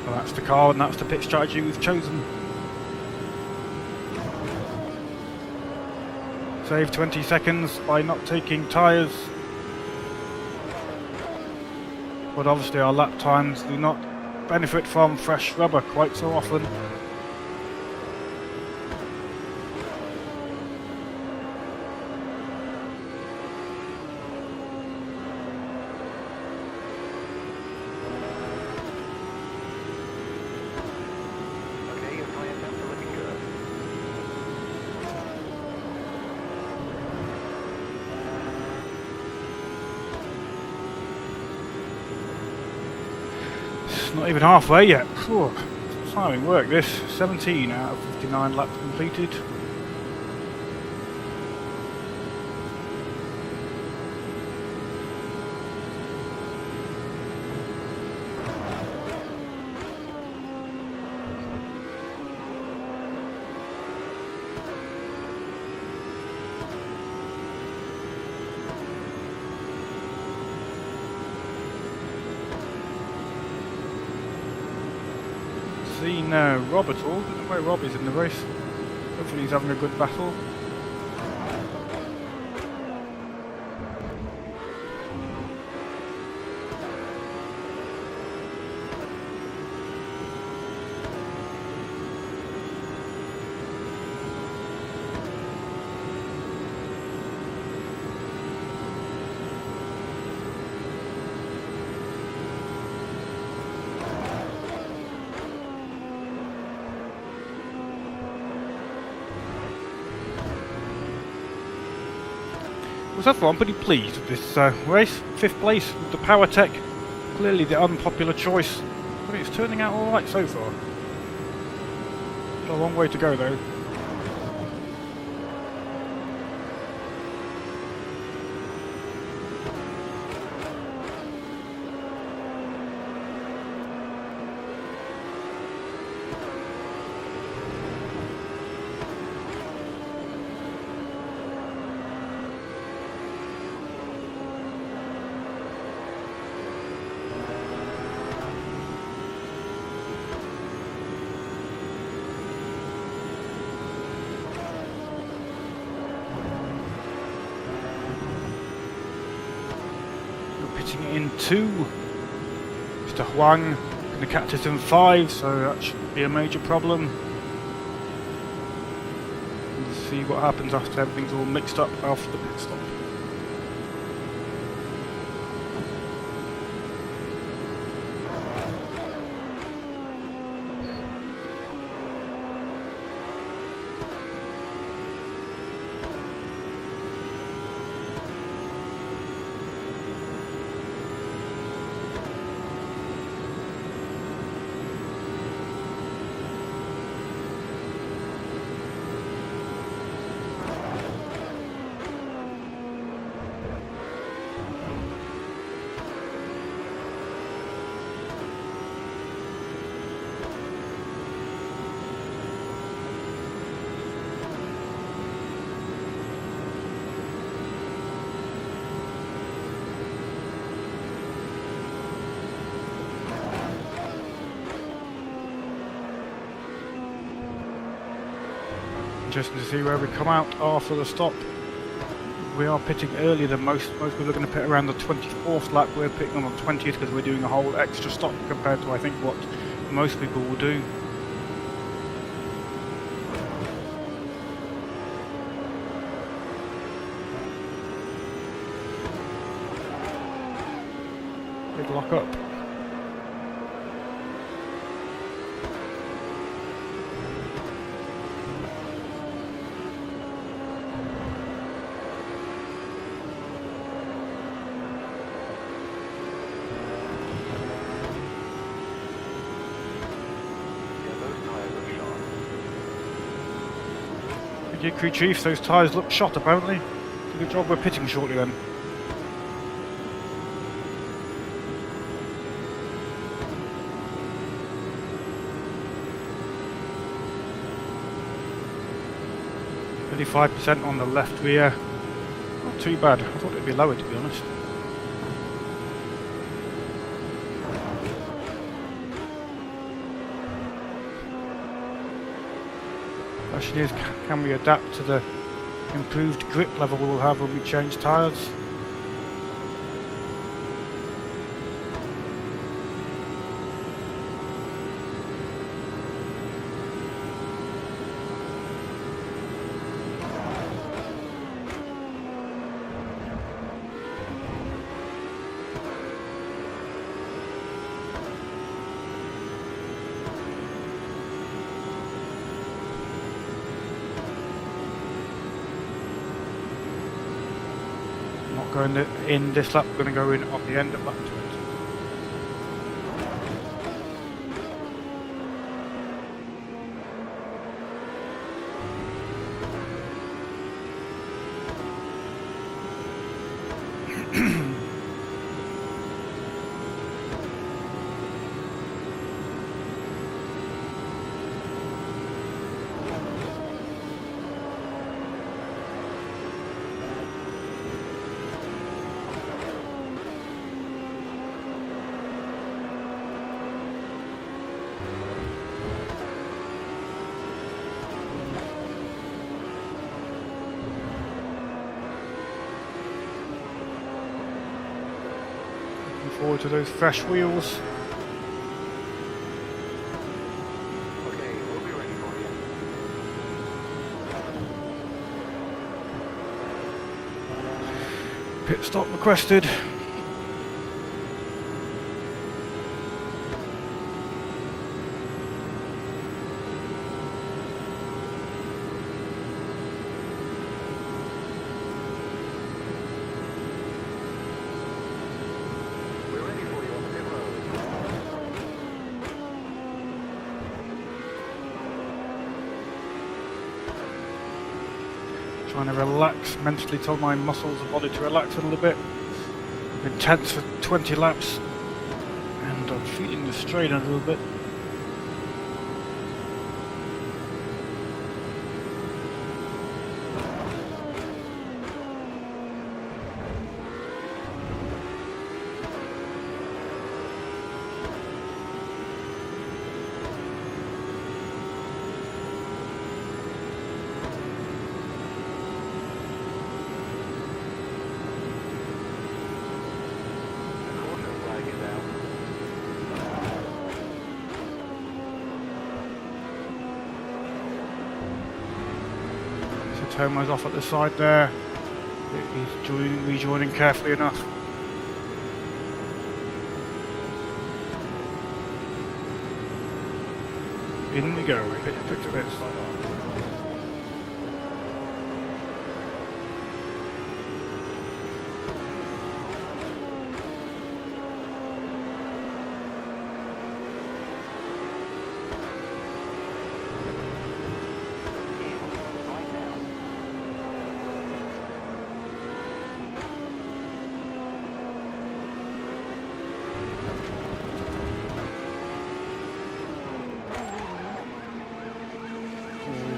S2: Well, that's the car and that's the pit strategy we've chosen. Save 20 seconds by not taking tyres. But obviously our lap times do not benefit from fresh rubber quite so often.
S3: Okay, your tyre temps are looking good.
S2: It's not even halfway yet. Phew. Timing work this. 17 out of 59 laps completed. Seen Rob at all? Don't know where Rob is in the race. Hopefully he's having a good battle. So far I'm pretty pleased with this race. 5th place with the Power Tech. Clearly the unpopular choice. But it's turning out alright so far. Got a long way to go though. Pitching it in 2. Mr. Huang going to catch us in 5, so that shouldn't be a major problem. We'll see what happens after everything's all mixed up after the pit stop. Interesting to see where we come out after the stop. We are pitting earlier than most. Most people are going to pit around the 24th lap. We're pitting on the 20th because we're doing a whole extra stop compared to I think what most people will do. Big lock up. Thank you, crew chief. Those tyres look shot apparently. Good job we're pitting shortly then. %on the left rear. Not too bad. I thought it'd be lower, to be honest. Question is, can we adapt to the improved grip level we'll have when we change tyres? Going in this lap, we're going to go in on the end of lap 20. Forward to those fresh wheels.
S3: Okay, we'll be ready for you.
S2: Pit stop requested. Trying to relax, mentally told my muscles and body to relax a little bit. Been tense for 20 laps and I'm feeling the strain a little bit. Tomo's off at the side there. He's rejoining carefully enough. In we go. Pick to bits.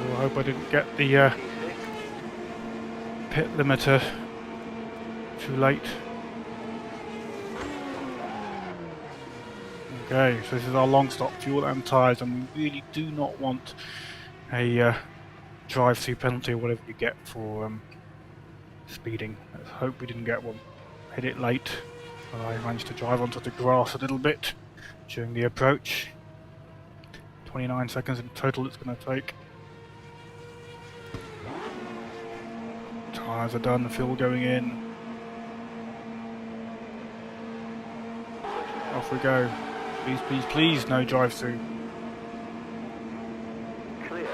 S2: I hope I didn't get the pit limiter too late. Okay, so this is our long stop fuel and tyres, and we really do not want a drive-through penalty or whatever you get for speeding. Let's hope we didn't get one. Hit it late, but I managed to drive onto the grass a little bit during the approach. 29 seconds in total it's going to take. Tyres are done, fuel going in. Off we go. Please, please, please, no drive-through.
S3: Clear.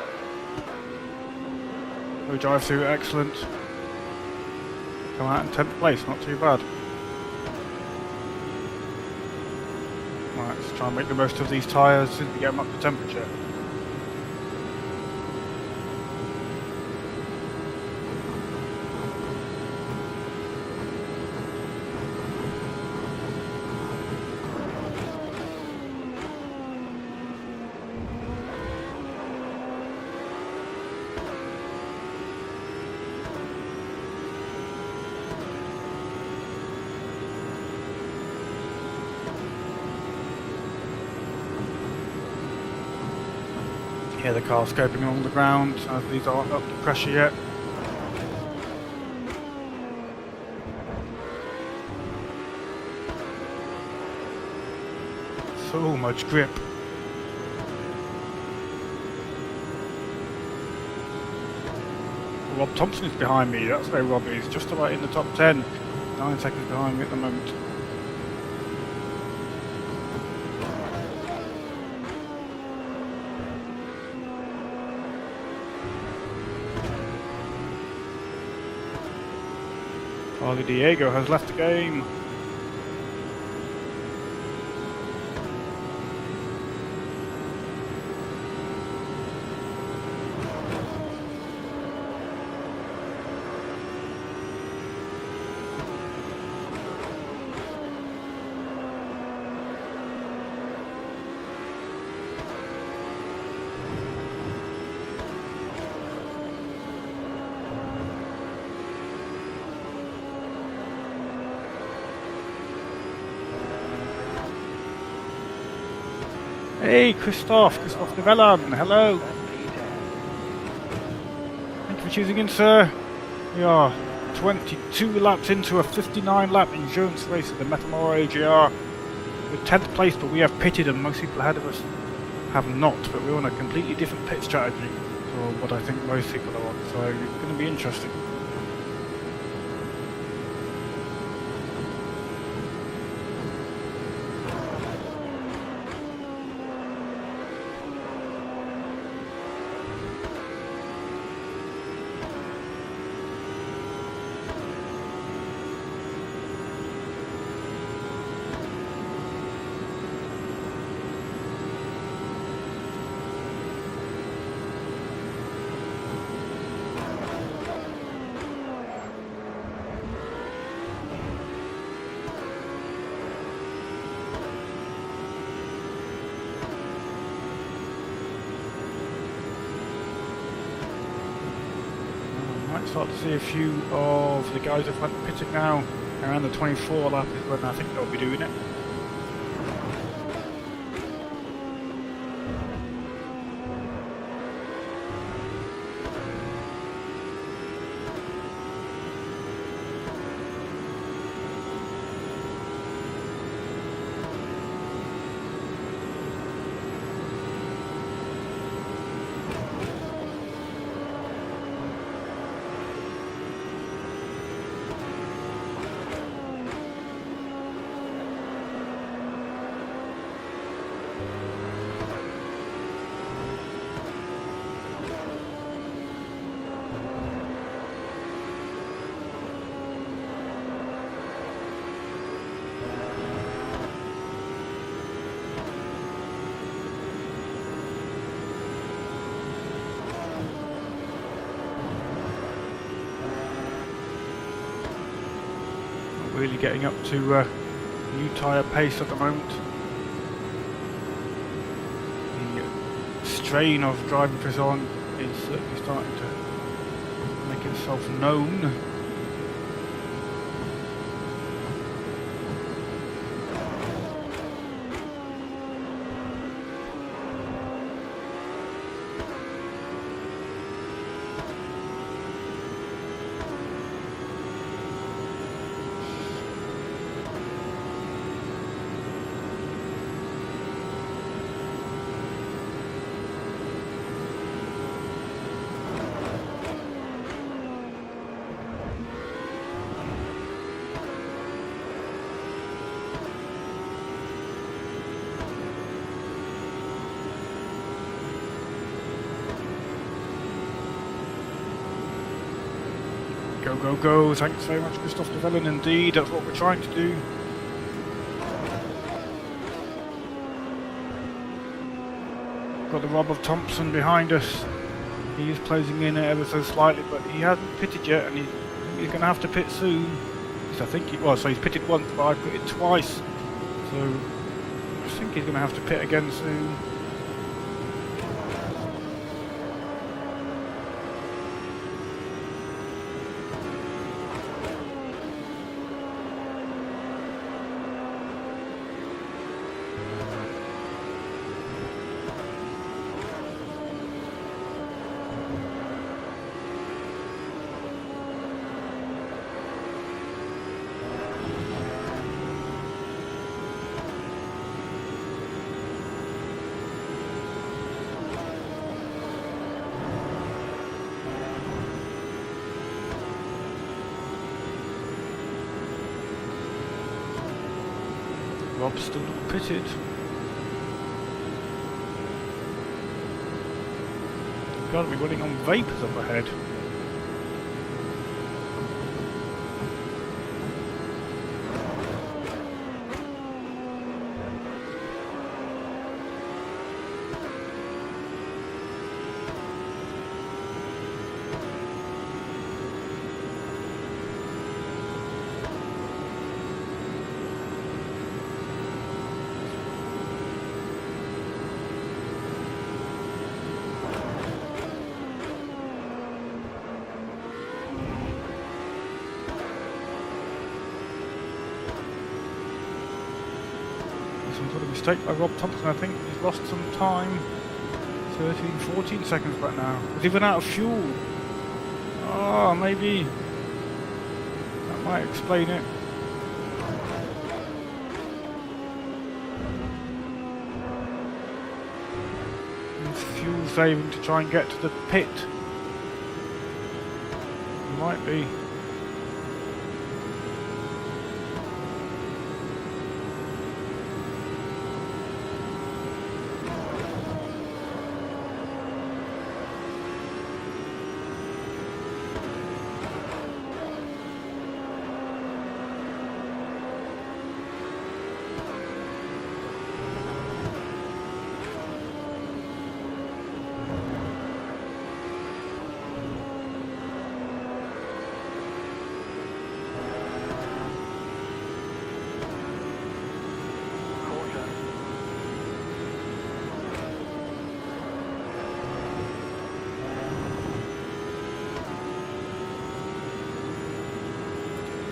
S2: No drive-through, excellent. Come out in 10th place, not too bad. Right, let's try and make the most of these tyres since we get them up to temperature. Yeah, the car's scoping along the ground as these aren't up to pressure yet. So much grip. Rob Thompson is behind me, that's where Rob is, just about in the top 10. 9 seconds behind me at the moment. Charlie Diego has left the game. Hey, Christoph de Vellan, hello. Thank you for choosing in, sir. We are 22 laps into a 59 lap endurance race at the Metalmoro AJR. We're 10th place, but we have pitted and most people ahead of us have not, but we're on a completely different pit strategy for what I think most people are on, so it's going to be interesting. Start to see a few of the guys that went pitting now. Around the 24 lap is when I think they'll be doing it. Really getting up to new tyre pace at the moment. The strain of driving for so long is certainly starting to make itself known. Go, go, go. Thanks very much, Christoph de Vellan. Indeed, that's what we're trying to do. Got the Rob of Thompson behind us. He is closing in ever so slightly, but he hasn't pitted yet, and he's going to have to pit soon. So I think he was. So he's pitted once, but I pitted twice. So I think he's going to have to pit again soon. Rob's still not pitted. Gotta be running on vapours up ahead. Some sort of mistake by Rob Thompson, I think. He's lost some time. 13, 14 seconds back now. Has he run out of fuel? Oh, maybe. That might explain it. He's fuel saving to try and get to the pit. Might be.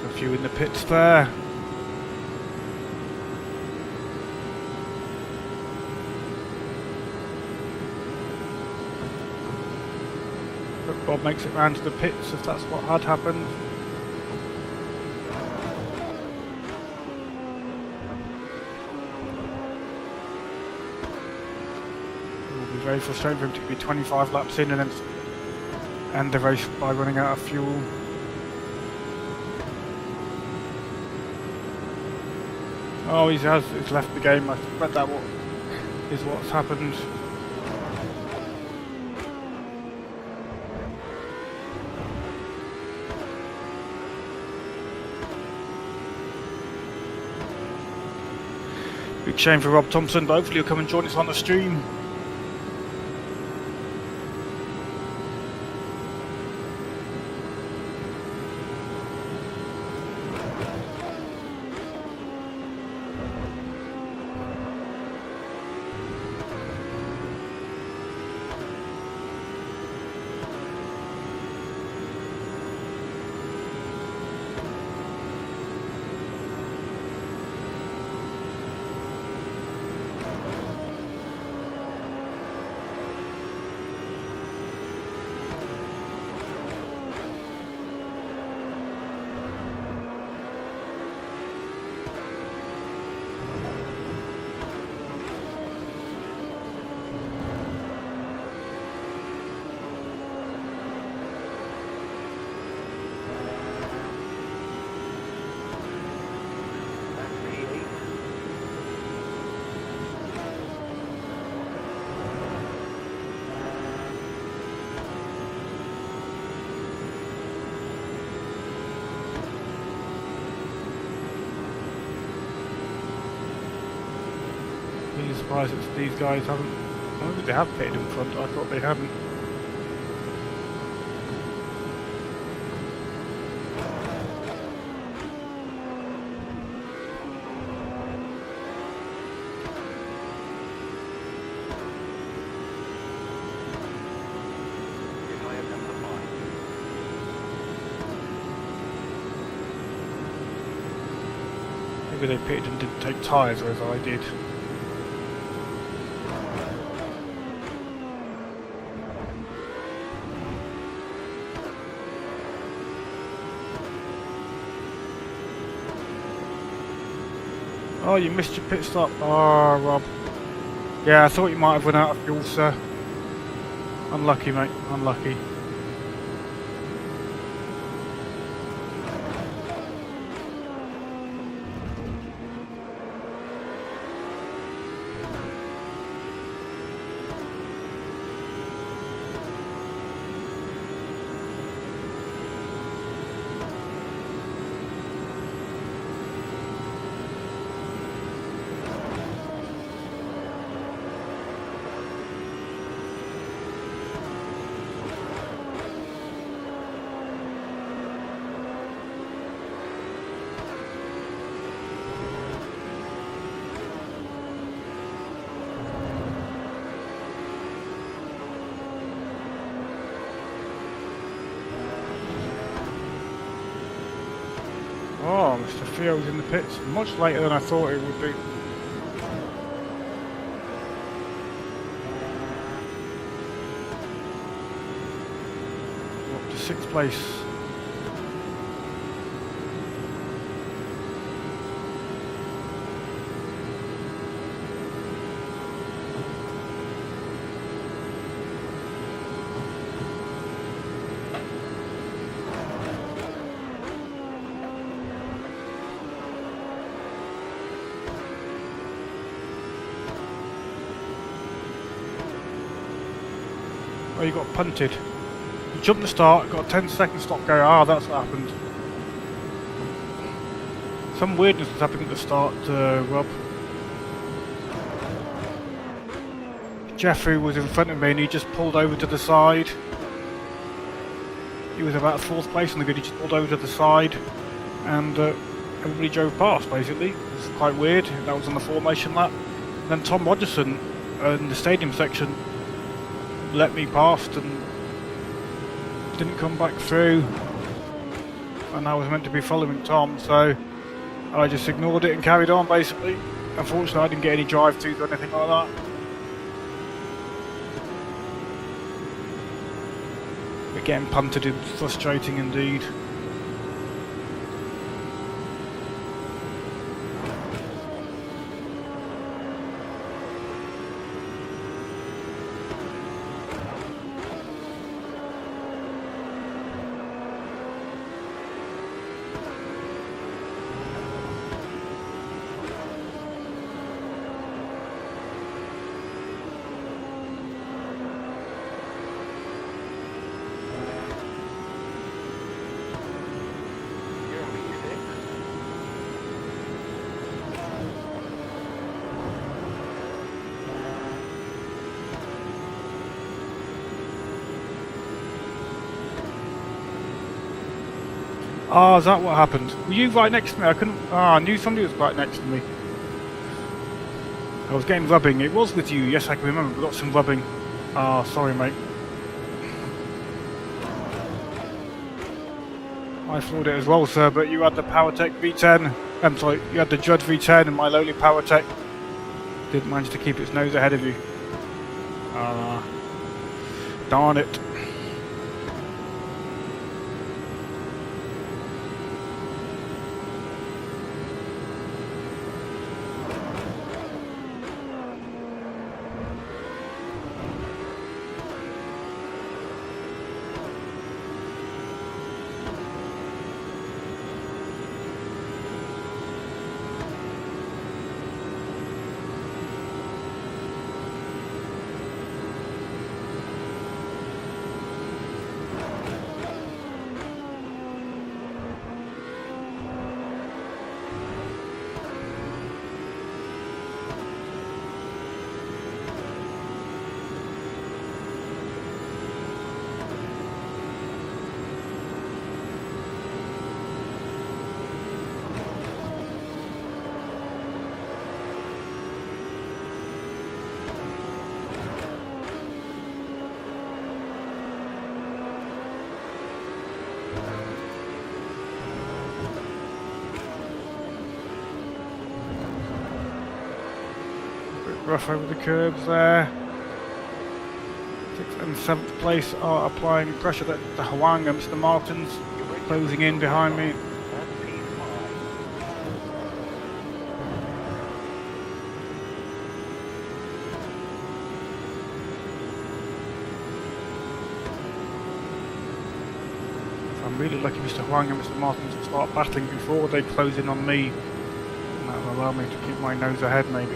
S2: A few in the pits there. But Bob makes it round to the pits if that's what had happened. It will be very frustrating for him to be 25 laps in and then end the race by running out of fuel. Oh, he's left the game. I bet that is what's happened. Big shame for Rob Thompson, but hopefully he'll come and join us on the stream. Surprised that these guys haven't. I wonder if they have pitted in front. I thought they hadn't. Maybe they pitted and didn't take tyres, whereas I did. Oh, you missed your pit stop. Oh, Rob. Yeah, I thought you might have run out of fuel, sir. Unlucky, mate. Unlucky. Oh, Mr. Theo's in the pits. Much later than I thought it would be. Up to 6th place. Oh, you got punted. You jumped the start, got a 10-second stop go. Ah, that's what happened. Some weirdness was happening at the start, Rob. Jeffrey was in front of me and he just pulled over to the side. He was about 4th place on the grid, he just pulled over to the side and everybody drove past basically. It was quite weird. That was on the formation lap. And then Tom Rogerson in the stadium section let me past and didn't come back through, and I was meant to be following Tom, so I just ignored it and carried on basically. Unfortunately I didn't get any drive-throughs or anything like that. But getting punted is frustrating indeed. Ah, is that what happened? Were you right next to me? I couldn't... Ah, I knew somebody was right next to me. I was getting rubbing. It was with you. Yes, I can remember. We got some rubbing. Ah, sorry, mate. I floored it as well, sir, but you had the PowerTech V10. I'm sorry, you had the Judd V10 and my lowly PowerTech didn't manage to keep its nose ahead of you. Ah, darn it. Rough over the curbs there. 6th and 7th place are applying pressure at the Hwang and Mr. Martins closing in behind me. I'm really lucky Mr. Hwang and Mr. Martins will start battling before they close in on me. And that will allow me to keep my nose ahead maybe.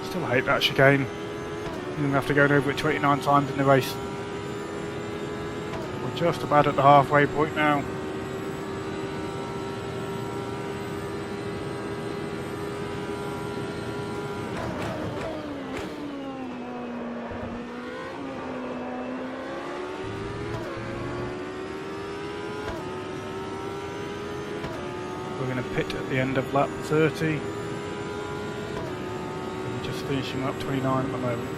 S2: Still hate that chicane. You're going to have to go over it 29 times in the race. Just about at the halfway point now. We're going to pit at the end of lap 30. We're just finishing up 29 at the moment.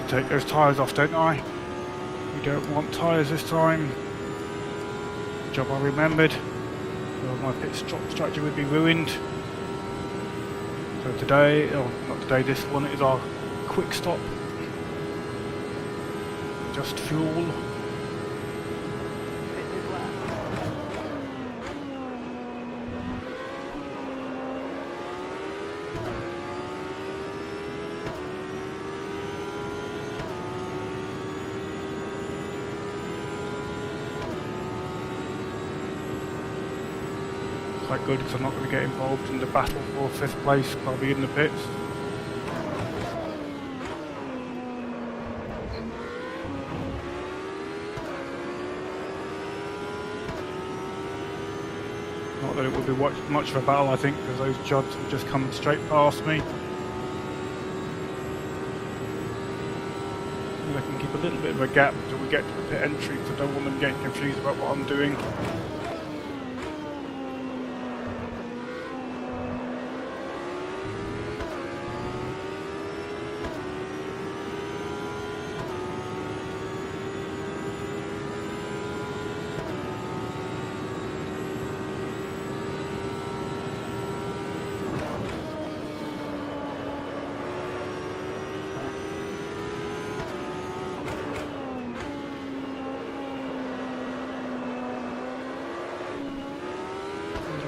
S2: Take those tyres off, don't I? We don't want tyres this time. Good job I remembered, or my pit stop structure would be ruined. So today, or not today, this one is our quick stop. Just fuel. Quite good because I'm not going to get involved in the battle for 5th place. I'll be in the pits. Not that it would be much of a battle, I think, because those jobs will just come straight past me. And I can keep a little bit of a gap until we get to the pit entry, because I don't want them getting confused about what I'm doing.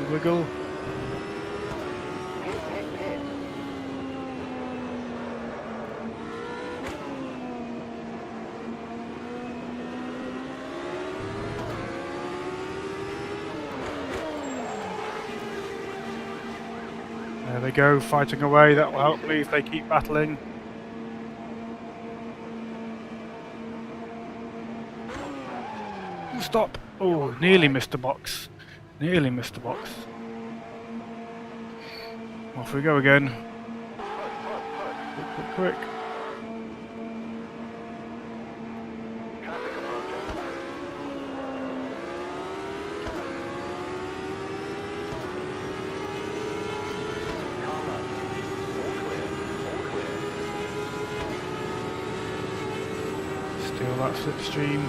S2: Wiggle. There they go, fighting away. That will help me if they keep battling. Stop! Oh, nearly missed the box. Nearly missed the box. Off we go again. Quick, quick, quick. Still that slipstream.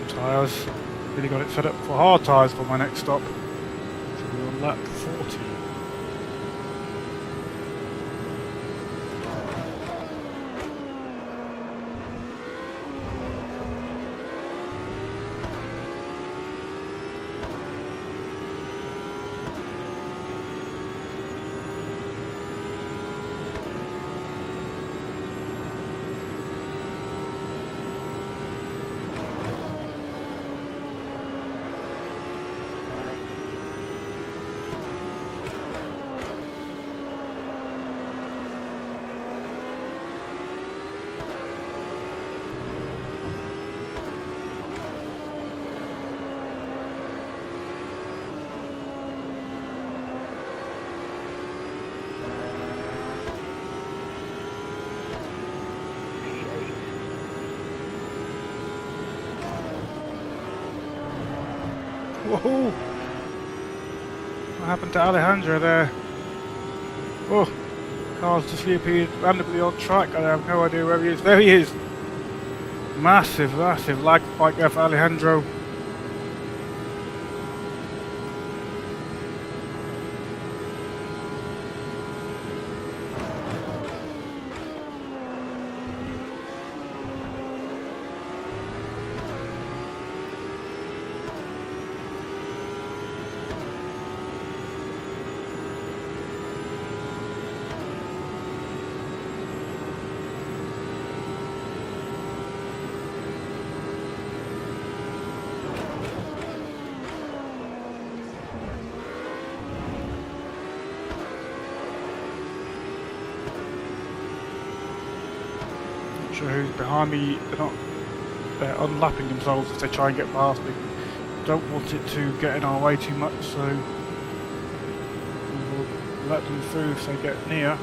S2: Tyres. Really got it set up for hard tyres for my next stop. So we're on lap 40. Whoa! What happened to Alejandro there? Oh, car's just reappeared randomly on track. I have no idea where he is. There he is! Massive, massive lag spike there for Alejandro. Who's behind me, they're unlapping themselves as they try and get past me. Don't want it to get in our way too much, so we'll let them through if they get near.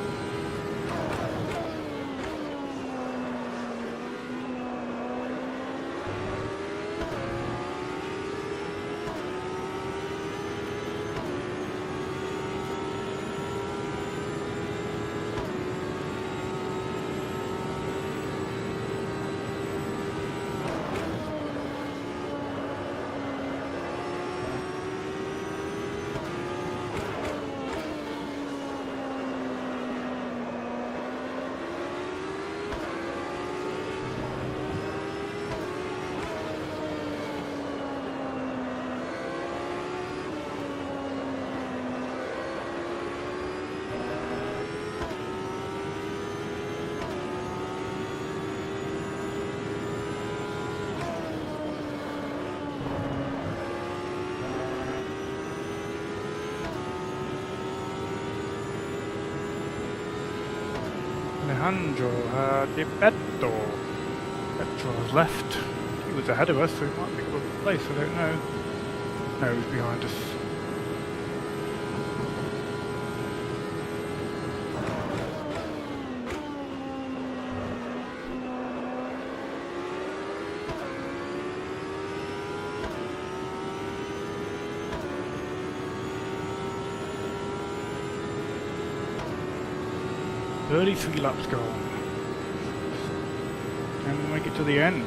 S2: Alejandro Di Petto. Petro's left. He was ahead of us, so he might pick up a place, I don't know. No, he's behind us. "33 laps gone. And we'll make it to the end."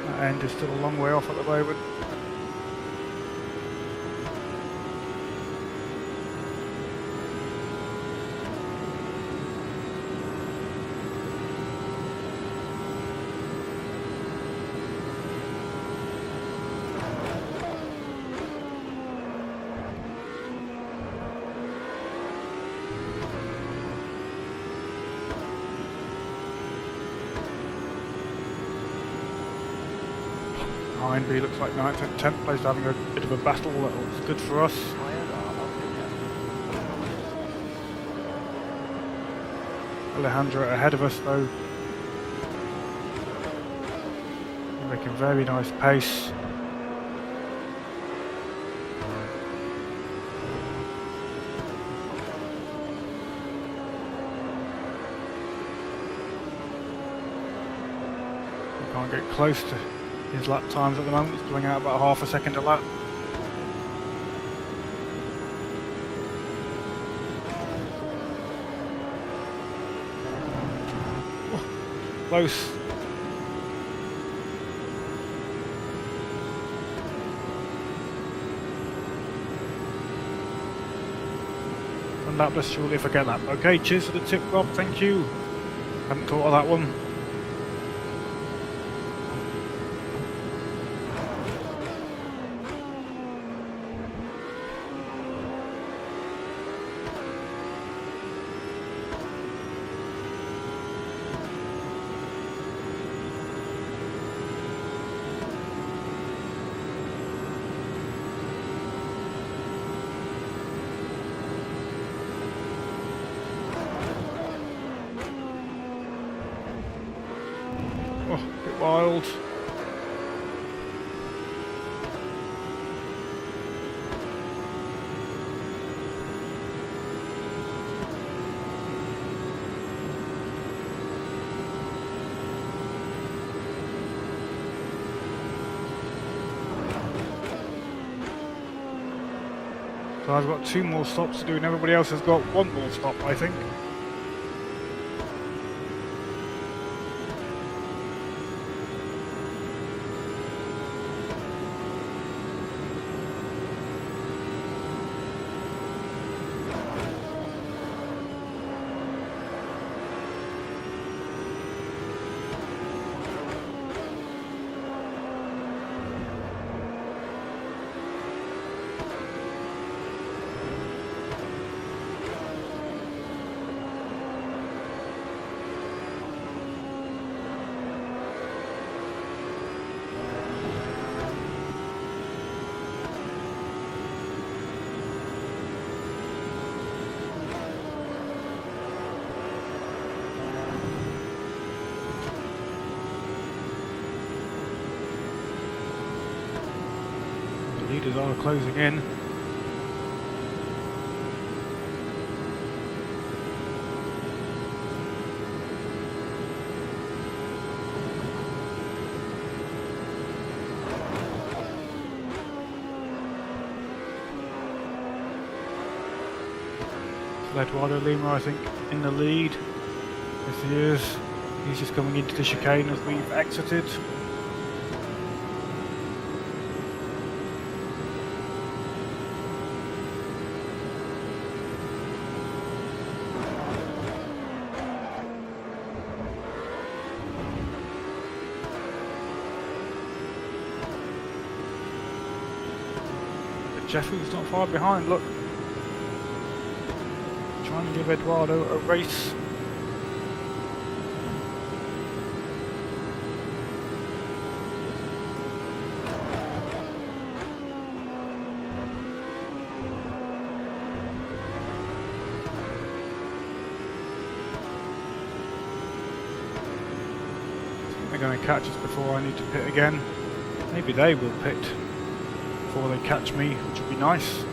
S2: That end is still a long way off at the moment. Behind me looks like 9th and 10th place having a bit of a battle. That looks good for us. Alejandro ahead of us though. Making very nice pace. We can't get close to his lap times at the moment. He's pulling out about half a second a lap. Oh, close. One lap less surely if I get that. Okay, cheers for the tip, Rob, thank you. Hadn't thought of that one. Oh, a bit wild. So I've got 2 more stops to do and everybody else has got 1 more stop, I think. Leaders are closing in. Eduardo Lima, I think, in the lead. Yes, he is. He's just coming into the chicane as we've exited. Jeffrey's not far behind, look. Trying to give Eduardo a race. They're going to catch us before I need to pit again. Maybe they will pit before they catch me, which would be nice.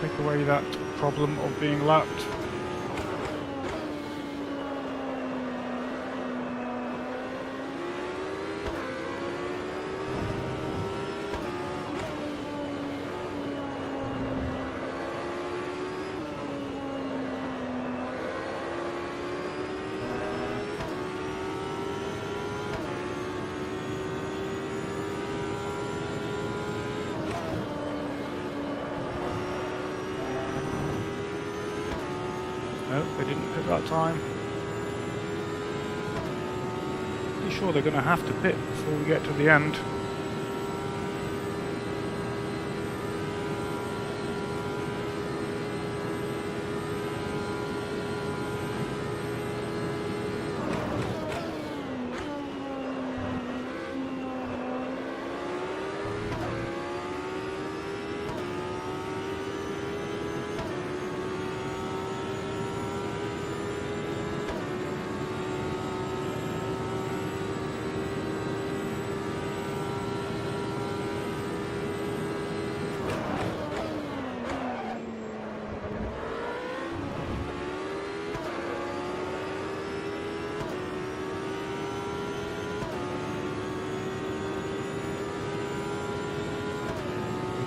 S2: Take away that problem of being lapped. No, they didn't pit that time. Pretty sure they're going to have to pit before we get to the end.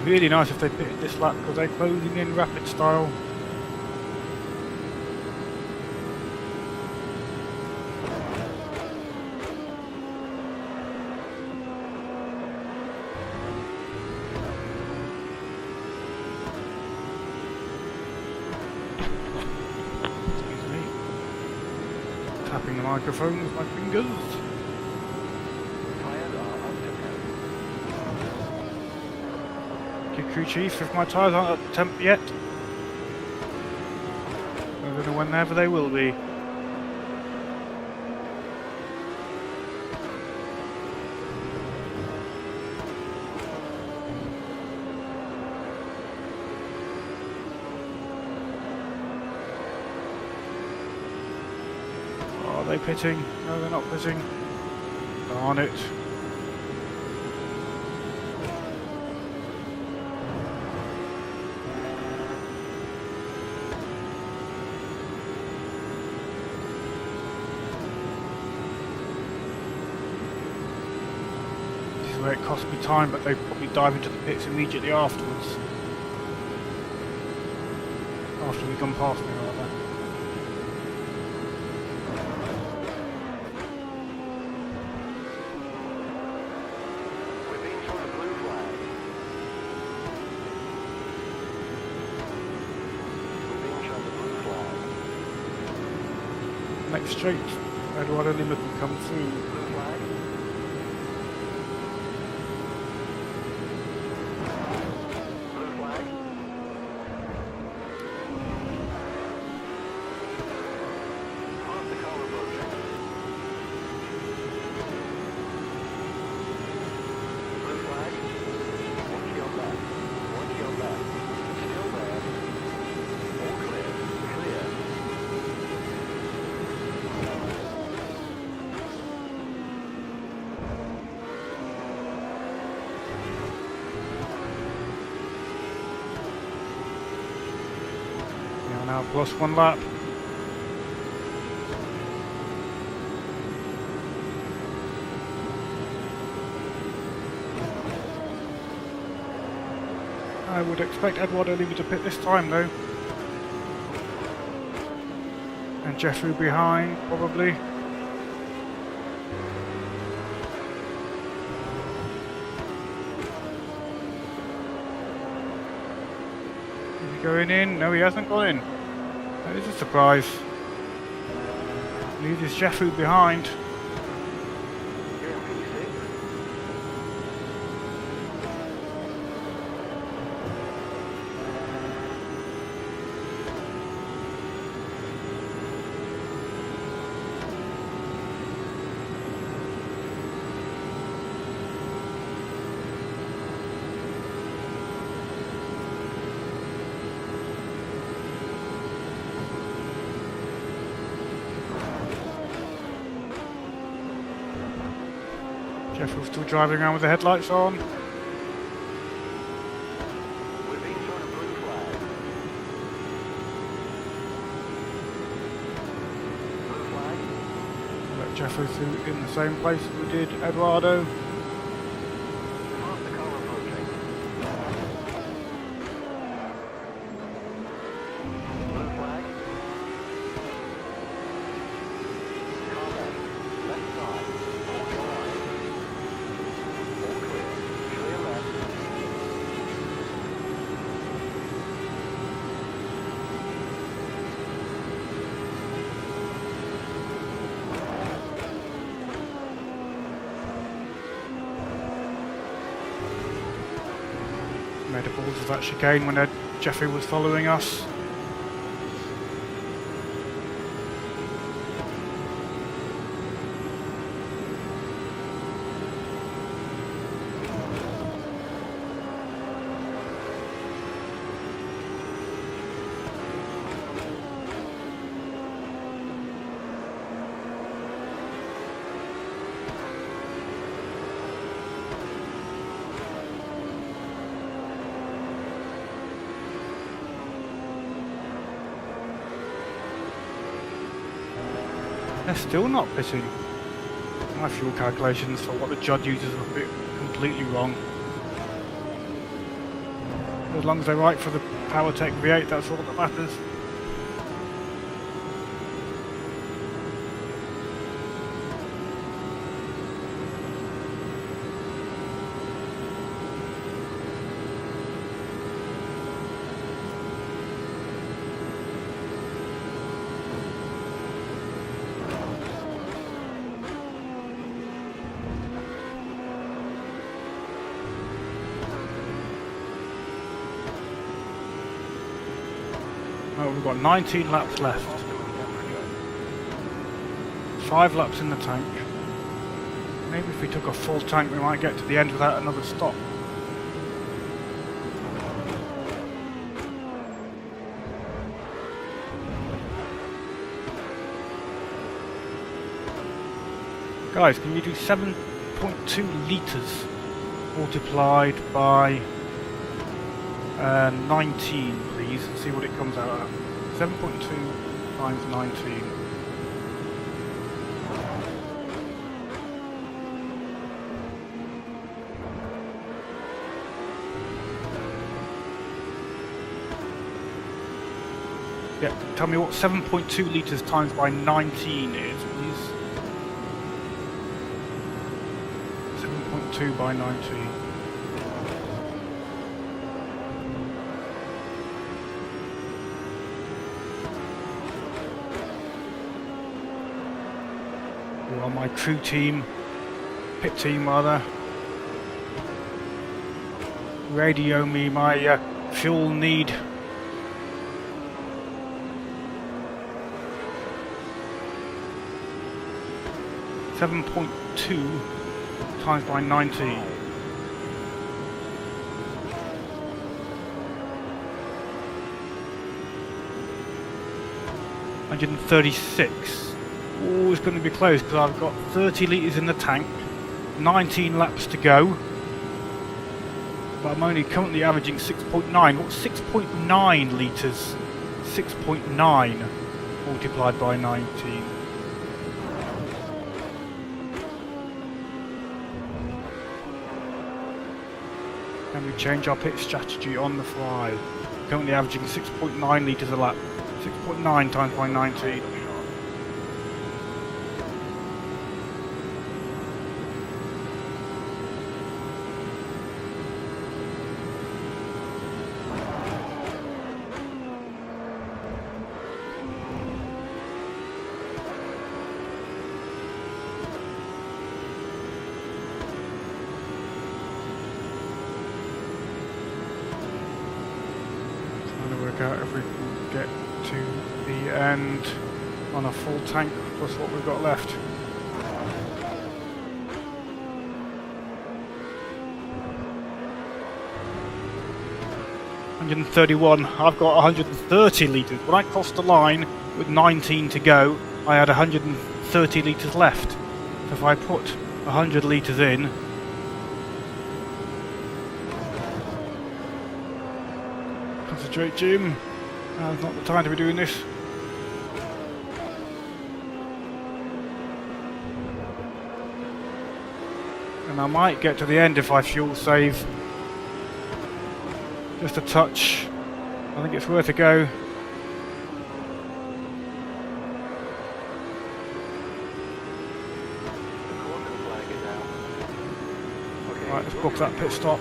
S2: Really nice if they pitted this lap because they're closing in rapid style. Excuse me. Tapping the microphone with my fingers. Crew chief, if my tyres aren't at temp yet, I don't know whenever they will be. Are they pitting? No, they're not pitting. Darn it. where it cost me time, but they probably dive into the pits immediately afterwards. After we've gone past me, rather.
S3: We're being shown a blue flag. We're being shown the blue flag.
S2: Next straight, Eduardo Lima can come through.
S3: Blue flag. Blue flag. Past the car approaching. Blue flag. Watch your left. Watch your left. Still there. All clear. Clear.
S2: Yeah, now plus 1 lap. I would expect Eduardo Lima to pit this time though. And Jeffrey behind, probably. Is he going in? No, he hasn't gone in. That is a surprise. Leaves Jeffrey behind.
S3: You're in P6.
S2: Jeffrey's still driving around with the headlights on.
S3: We're being shown a blue flag. Blue flag.
S2: Let Jeffrey through in the same place as we did Eduardo.
S3: Past the car approaching. Blue flag. Car left. Left side. All your right. All clear. Clear left.
S2: Made a balls of that chicane when Jeffrey was following us. They're still not pitting. My fuel calculations for what the judge uses are a bit completely wrong. As long as they're right for the PowerTech V8, that's all that matters. Oh, we've got 19 laps left. 5 laps in the tank. Maybe if we took a full tank we might get to the end without another stop. Guys, can you do 7.2 litres multiplied by 19, please, and see what it comes out at. 7.2 times 19. Tell me what 7.2 litres times by 19 is, please. 7.2 by 19. You are my crew team, pit team rather. Radio me my fuel need. .2 times by 19. 136. Oh, it's going to be close because I've got 30 litres in the tank, 19 laps to go. But I'm only currently averaging 6.9. What's 6.9 litres? 6.9 multiplied by 19. Can we change our pit strategy on the fly? Currently averaging 6.9 litres a lap. 6.9 times by 19. Out if we can get to the end on a full tank plus what we've got left. $131. I've got 130 litres. When I crossed the line with 19 to go, I had 130 litres left. So if I put 100 litres in, concentrate, Jim. Now's not the time to be doing this. And I might get to the end if I fuel save. Just a touch. I think it's worth a go. Right, let's book that pit stop.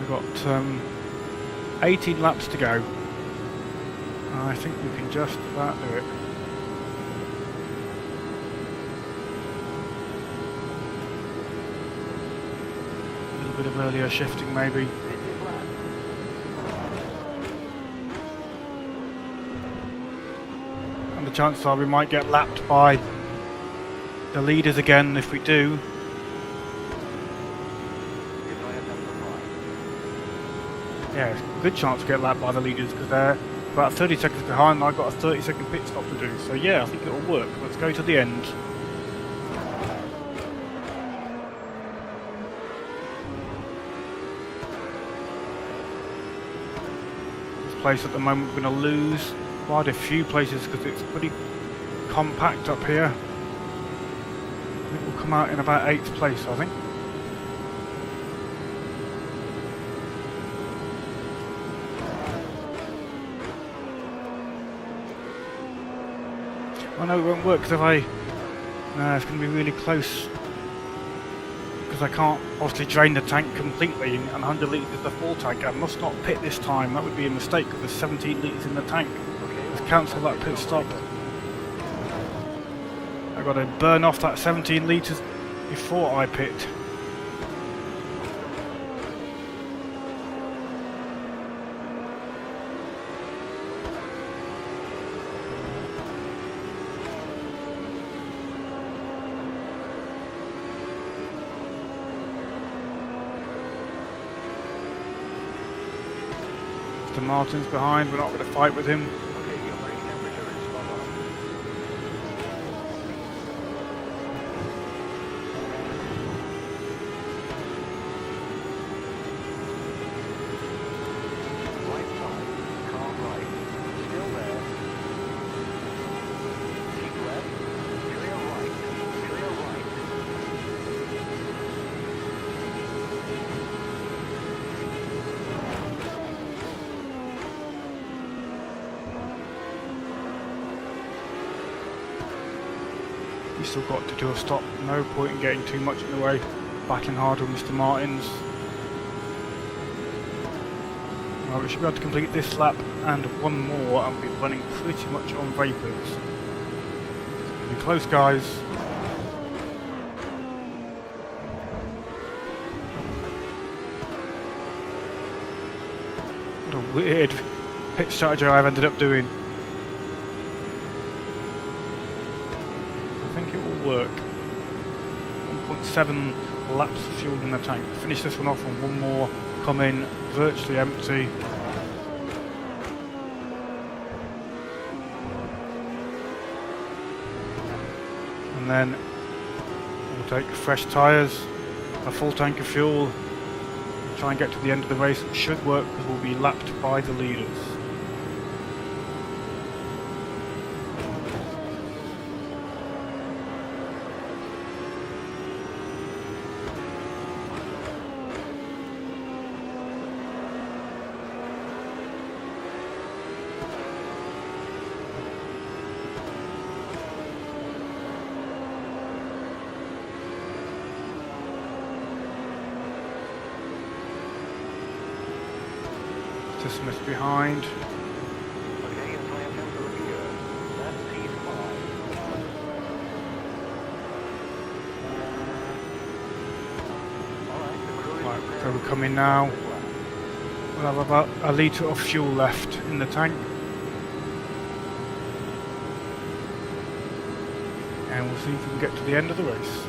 S2: We've got 18 laps to go. I think we can just about do it. A little bit of earlier shifting maybe. And the chances are we might get lapped by the leaders again. If we do, yeah, it's a good chance to get lapped by the leaders because they're about 30 seconds behind and I've got a 30-second pit stop to do. So yeah, I think it'll work. Let's go to the end. This place at the moment we're going to lose quite a few places because it's pretty compact up here. I think we'll come out in about 8th place, I think. I know it won't work because if I... No, it's going to be really close. Because I can't obviously drain the tank completely and 100 litres is the full tank. I must not pit this time, that would be a mistake because there's 17 litres in the tank. Let's cancel that pit stop. I've got to burn off that 17 litres before I pit. Martin's behind, we're not going to fight with him. We still got to do a stop. No point in getting too much in the way. Battling hard with Mr. Martins. Well, we should be able to complete this lap and one more and be running pretty much on vapors. Be close, guys. What a weird pit strategy I've ended up doing. I think it will work. 1.7 laps of fuel in the tank. Finish this one off and one more. Come in virtually empty. And then we'll take fresh tyres, a full tank of fuel, try and get to the end of the race. It should work because we'll be lapped by the leaders. Smith behind.
S3: Okay, your plan is looking good. That's P5. Alright, the crew is
S2: Right, so we're coming now. We'll have about a litre of fuel left in the tank. And we'll see if we can get to the end of the race.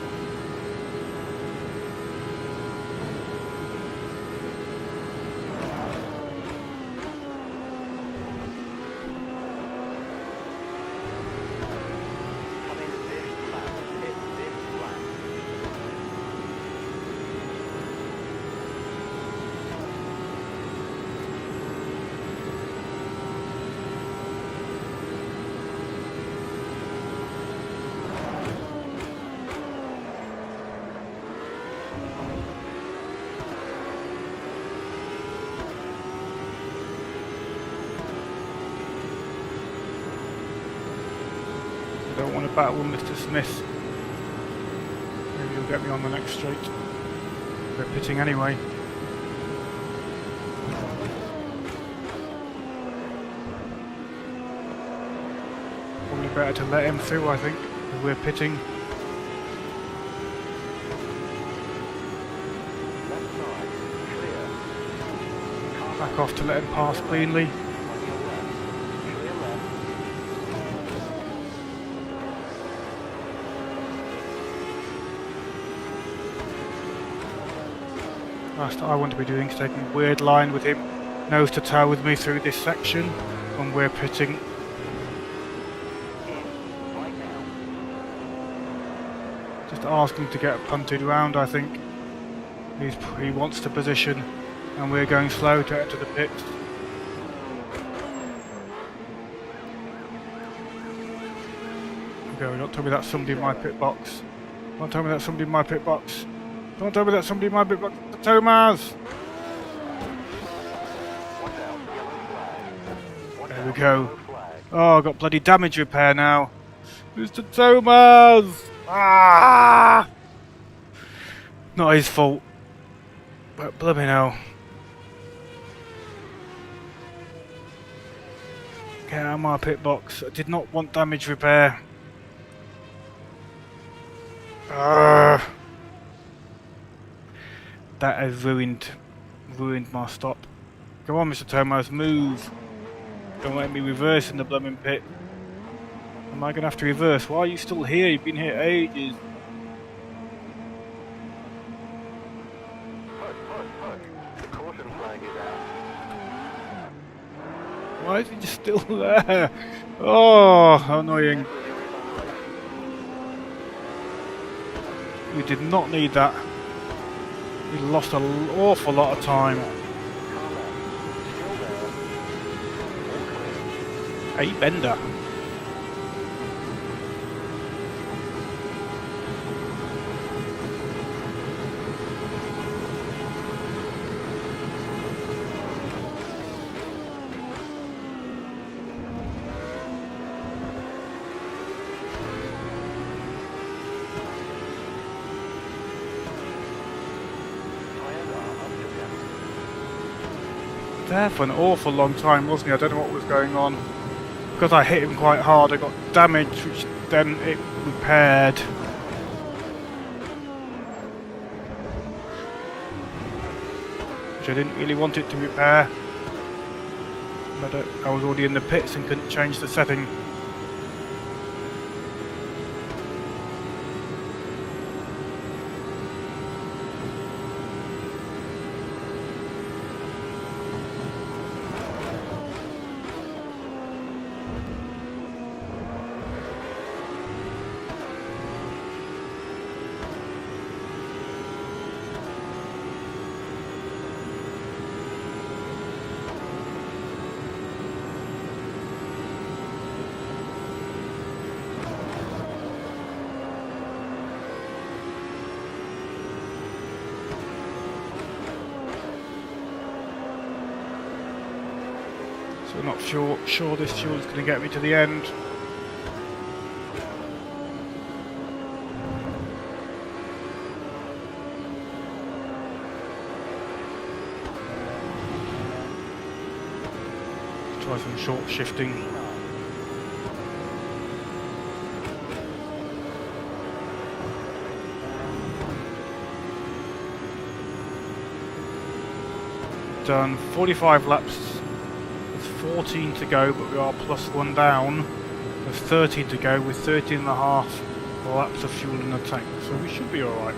S2: Don't want to battle with Mr. Smith. Maybe he'll get me on the next straight. We're pitting anyway. Probably better to let him through, I think, because we're pitting. Back off to let him pass cleanly. Last I want to be doing is taking a weird line with him, nose to tail with me through this section when we're pitting. Just ask him to get punted round, I think. He wants to position and we're going slow to enter the pits. Okay, don't tell me that's somebody in my pit box. Don't tell me that's somebody in my pit box. Don't tell me that's somebody in my pit box. Thomas! There we go. Oh, I got bloody damage repair now. Mr. Thomas! Ah! Not his fault. But bloody hell. Get out of my pit box. I did not want damage repair. That has ruined my stop. Come on, Mr. Thomas, move. Don't let me reverse in the blooming pit. Am I going to have to reverse? Why are you still here? You've been here ages.
S3: The caution flag is out.
S2: Why is he just still there? Oh, how annoying. We did not need that. We lost an awful lot of time. Hey, Bender. there for an awful long time, wasn't he? I don't know what was going on. Because I hit him quite hard, I got damaged, which then it repaired. Which I didn't really want it to repair. But I was already in the pits and couldn't change the setting. So I'm not sure this fuel is going to get me to the end. Let's try some short shifting. Done 45 laps. 14 to go, but we are +1 down. There's 13 to go with 13.5 laps of fuel in the tank, so we should be alright.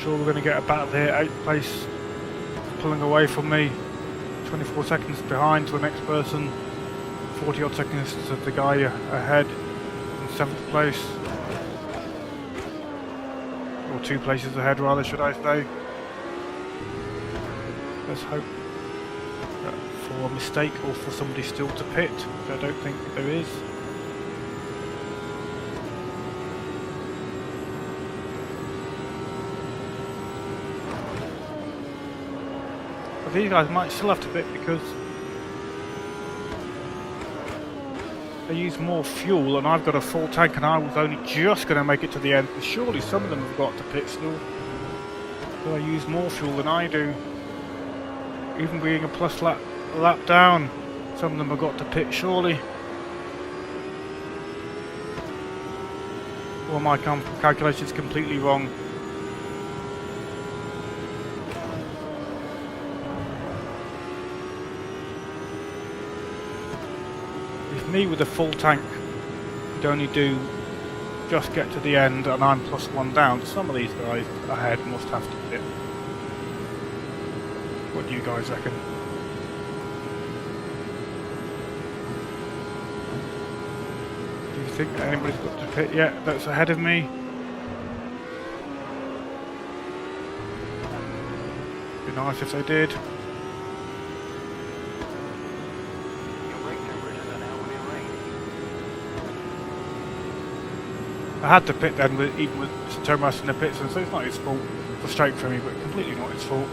S2: Sure we're going to get a battle here. 8th place pulling away from me, 24 seconds behind to the next person, 40 odd seconds to the guy ahead in 7th place, or 2 places ahead rather, should I say. Let's hope for a mistake or for somebody still to pit, which I don't think there is. These guys might still have to pit because they use more fuel and I've got a full tank and I was only just going to make it to the end. But surely some of them have got to pit still. So they use more fuel than I do. Even being a plus lap down, some of them have got to pit surely. Or my calculation's completely wrong. Me with a full tank would only do just get to the end and I'm +1 down. Some of these guys ahead must have to pit. What do you guys reckon? Do you think anybody's got to pit yet that's ahead of me? Be nice if they did. I had to pit then, even with Mr. Thomas in the pits, and so it's not his fault. Frustrating for me, but completely not his fault.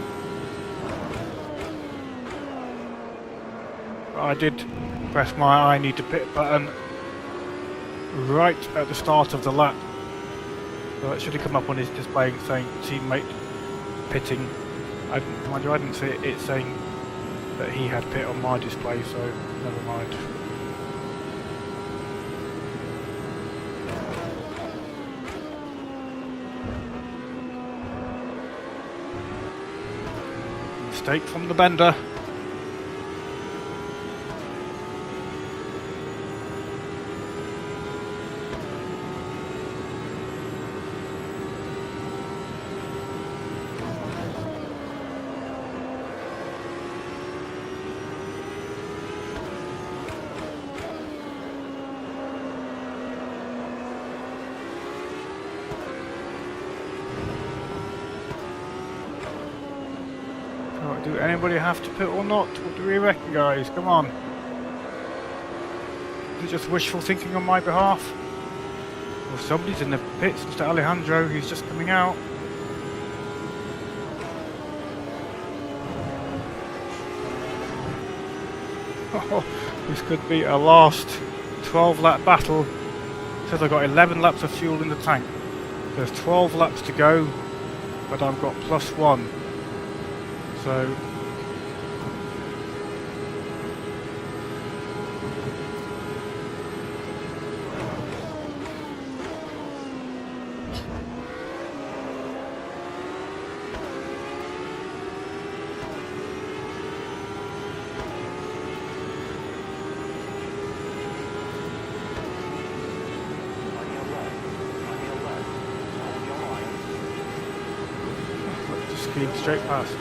S2: But I did press my I need to pit button right at the start of the lap. So it should have come up on his display saying teammate pitting. Mind you, I didn't see it saying that he had pit on my display, so never mind. Mistake from the bender. Do anybody have to pit or not? What do we reckon, guys? Come on. Is it just wishful thinking on my behalf? Well, somebody's in the pits. Mr. Alejandro, he's just coming out. Oh, this could be a last 12-lap battle. It says I've got 11 laps of fuel in the tank. There's 12 laps to go, but I've got +1. So just keep straight past.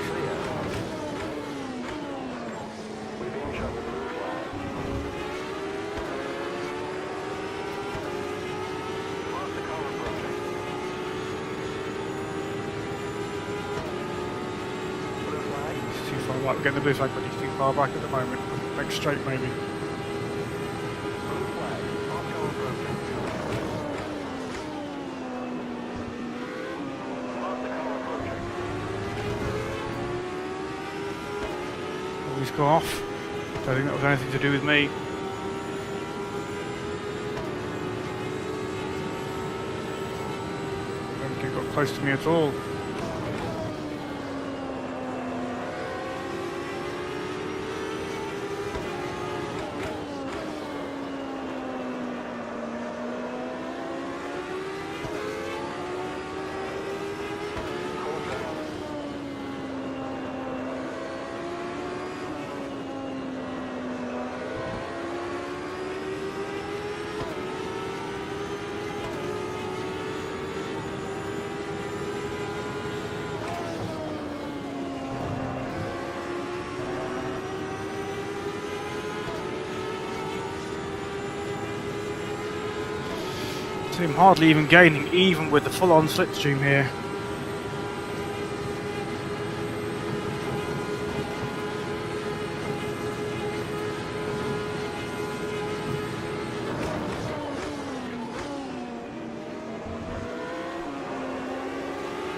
S2: I'm getting the blue flag, but he's too far back at the moment. Next straight, maybe. Oh, he's gone off. Don't think that was anything to do with me. I don't think he got close to me at all. I'm hardly even gaining, even with the full-on slipstream here.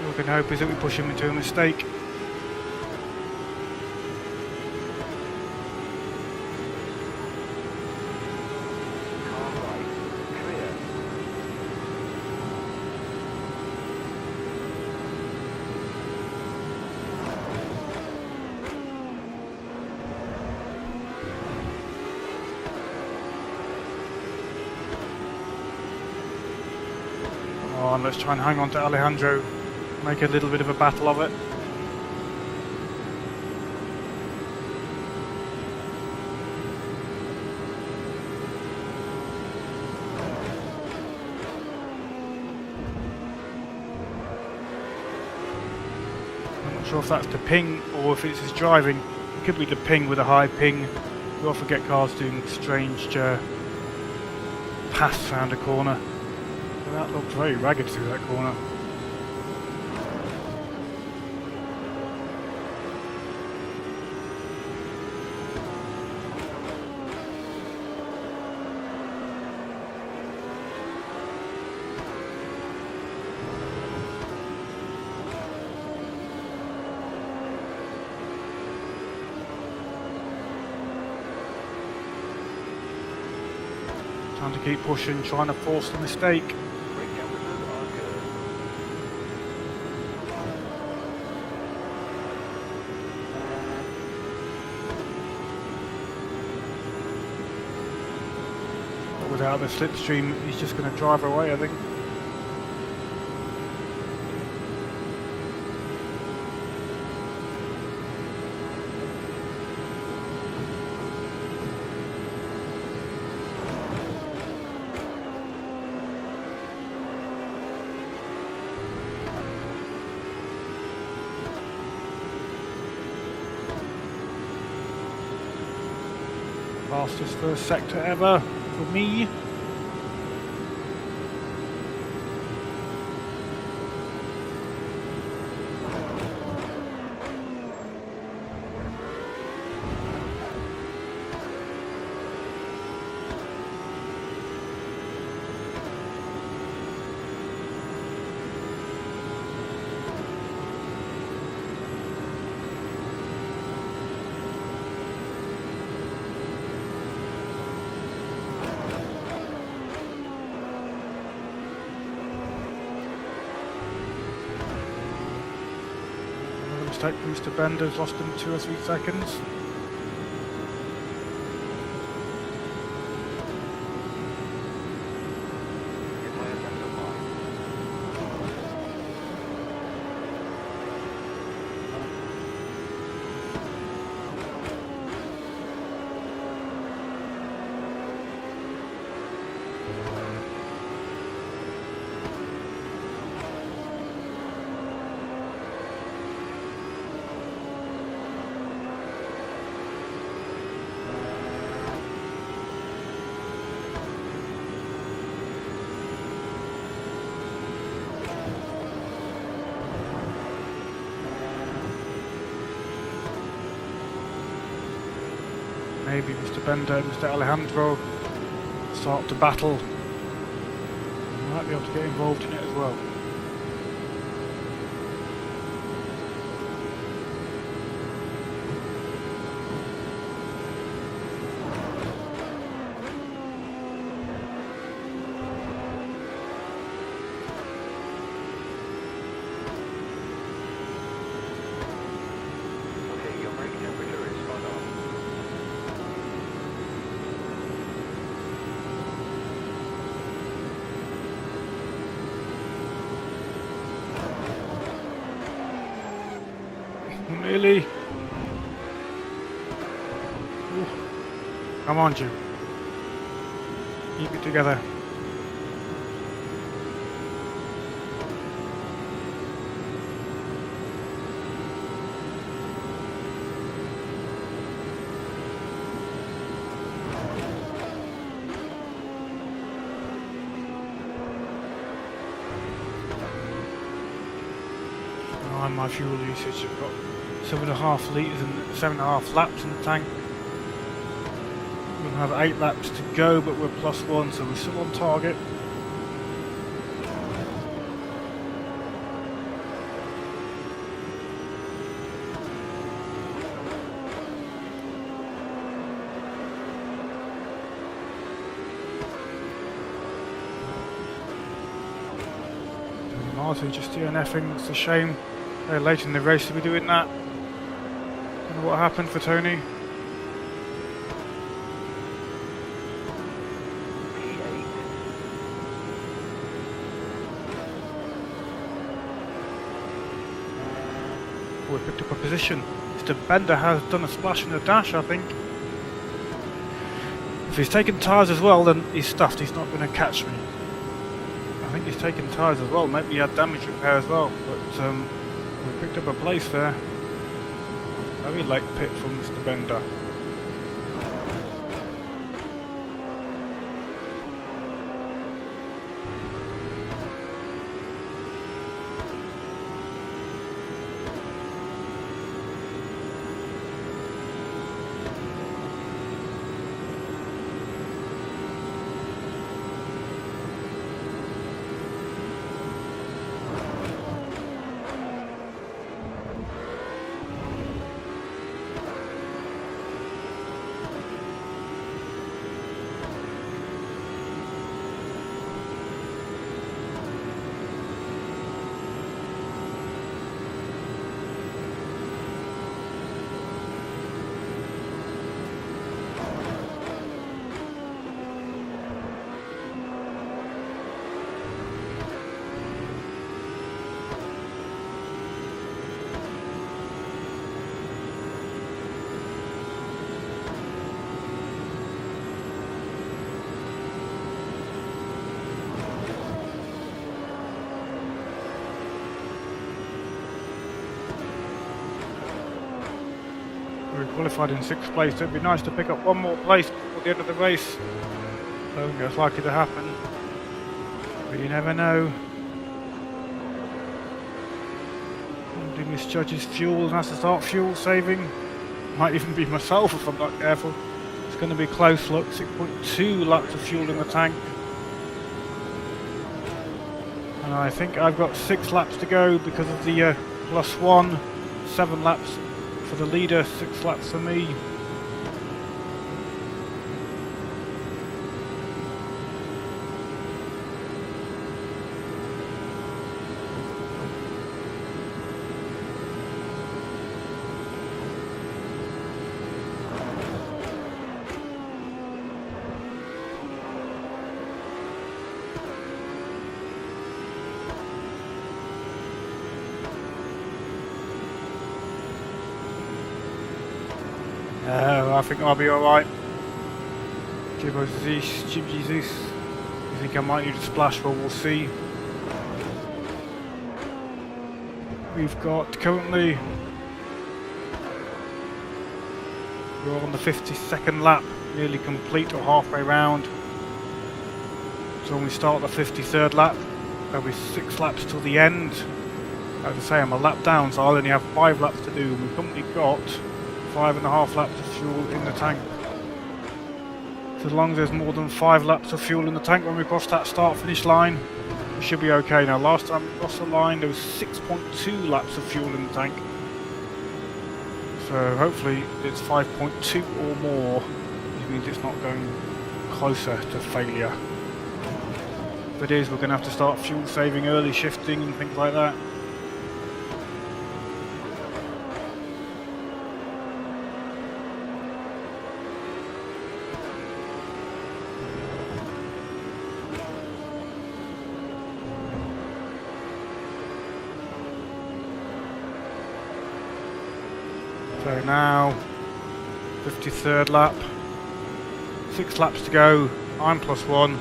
S2: All we can hope is that we push him into a mistake. And let's try and hang on to Alejandro, make a little bit of a battle of it. I'm not sure if that's the ping or if it's his driving. It could be the ping with a high ping. You often get cars doing strange paths around a corner. That looked very ragged through that corner. Trying to keep pushing, trying to force the mistake. Without the slipstream, he's just going to drive away, I think. Fastest first sector ever for me. mistake from Mr. Bender's lost him 2 or 3 seconds. Maybe Mr. Bender and Mr. Alejandro start to battle. You might be able to get involved in it as well.
S3: Okay, your brake temperature is spot on.
S2: Nearly. Ooh. Come on, Jim. Keep it together. On my fuel usage, I've got 7.5 litres and 7.5 laps in the tank. We'll have 8 laps to go, but we're +1, so we're still on target. Martin just DNFing, it's a shame. Very late in the race to be doing that. Don't know what happened for Tony.
S3: P8.
S2: Oh, we picked up a position. Mr. Bender has done a splash in the dash, I think. If he's taken tyres as well, then he's stuffed. He's not going to catch me. I think he's taken tyres as well. Maybe he had damage repair as well. But we picked up a place there. Very late pit from Mr. Bender. We qualified in 6th place, so it'd be nice to pick up one more place before the end of the race. I don't think it's likely to happen, but you never know. Somebody misjudges fuel and has to start fuel saving. Might even be myself if I'm not careful. It's going to be close, look, 6.2 laps of fuel in the tank. And I think I've got 6 laps to go because of the +1, 7 laps for the leader, 6 laps for me. I think I'll be alright. Jimbo Zeus, Jim Jesus. I think I might need a splash, well we'll see. We've got currently, we're on the 52nd lap, nearly complete or halfway round. So when we start the 53rd lap, there'll be 6 laps till the end. As I say, I'm a lap down, so I'll only have 5 laps to do. We've currently got 5.5 laps of fuel in the tank. So as long as there's more than 5 laps of fuel in the tank when we cross that start-finish line, we should be okay. Now last time we crossed the line there was 6.2 laps of fuel in the tank. So hopefully it's 5.2 or more, which means it's not going closer to failure. If it is, we're going to have to start fuel saving, early shifting and things like that. So now, 53rd lap, 6 laps to go, I'm +1,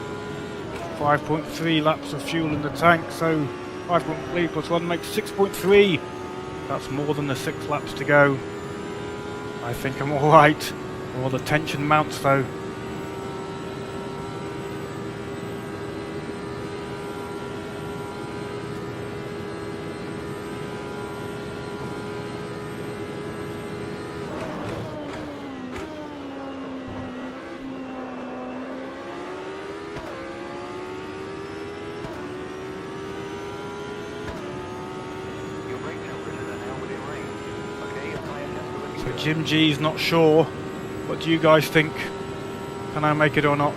S2: 5.3 laps of fuel in the tank, so 5.3 plus 1 makes 6.3, that's more than the 6 laps to go. I think I'm alright, all the tension mounts though. So Jim G's not sure. What do you guys think? Can I make it or not?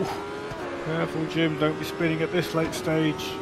S2: Oof. Careful Jim, don't be spinning at this late stage.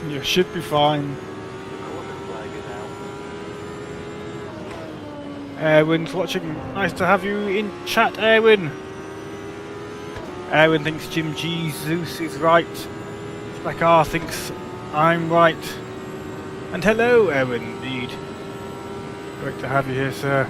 S2: You should be fine. Erwin's watching. Nice to have you in chat, Erwin. Erwin thinks Jim Jesus is right. Spec R thinks I'm right. And hello, Erwin, indeed. Great to have you here, sir.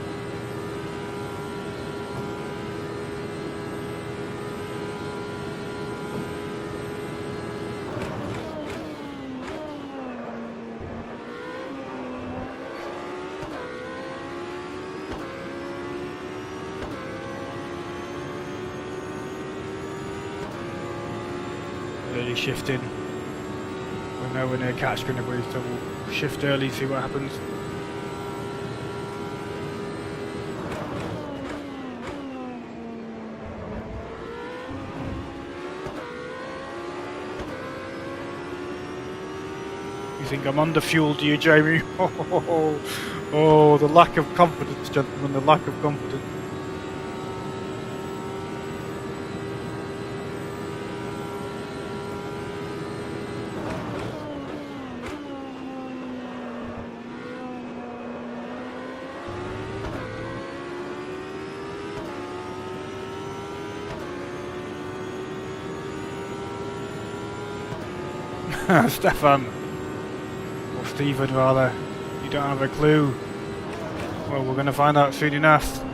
S2: Early shifting. We know when their cat's going to be, so we'll shift early, see what happens. You think I'm under fuel, do you, Jamie? Oh, the lack of confidence, gentlemen, the lack of confidence. Stefan, or Stephen rather, you don't have a clue. Well, we're going to find out soon enough.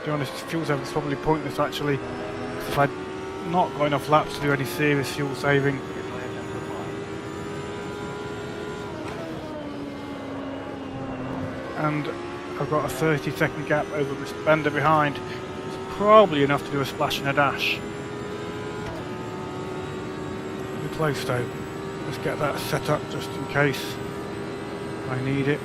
S2: To be honest, fuel saving is probably pointless actually. If I'd not got enough laps to do any serious fuel saving. And I've got a 30-second gap over Mr. Bender behind. It's probably enough to do a splash and a dash. We're close though. Let's get that set up just in case I need it.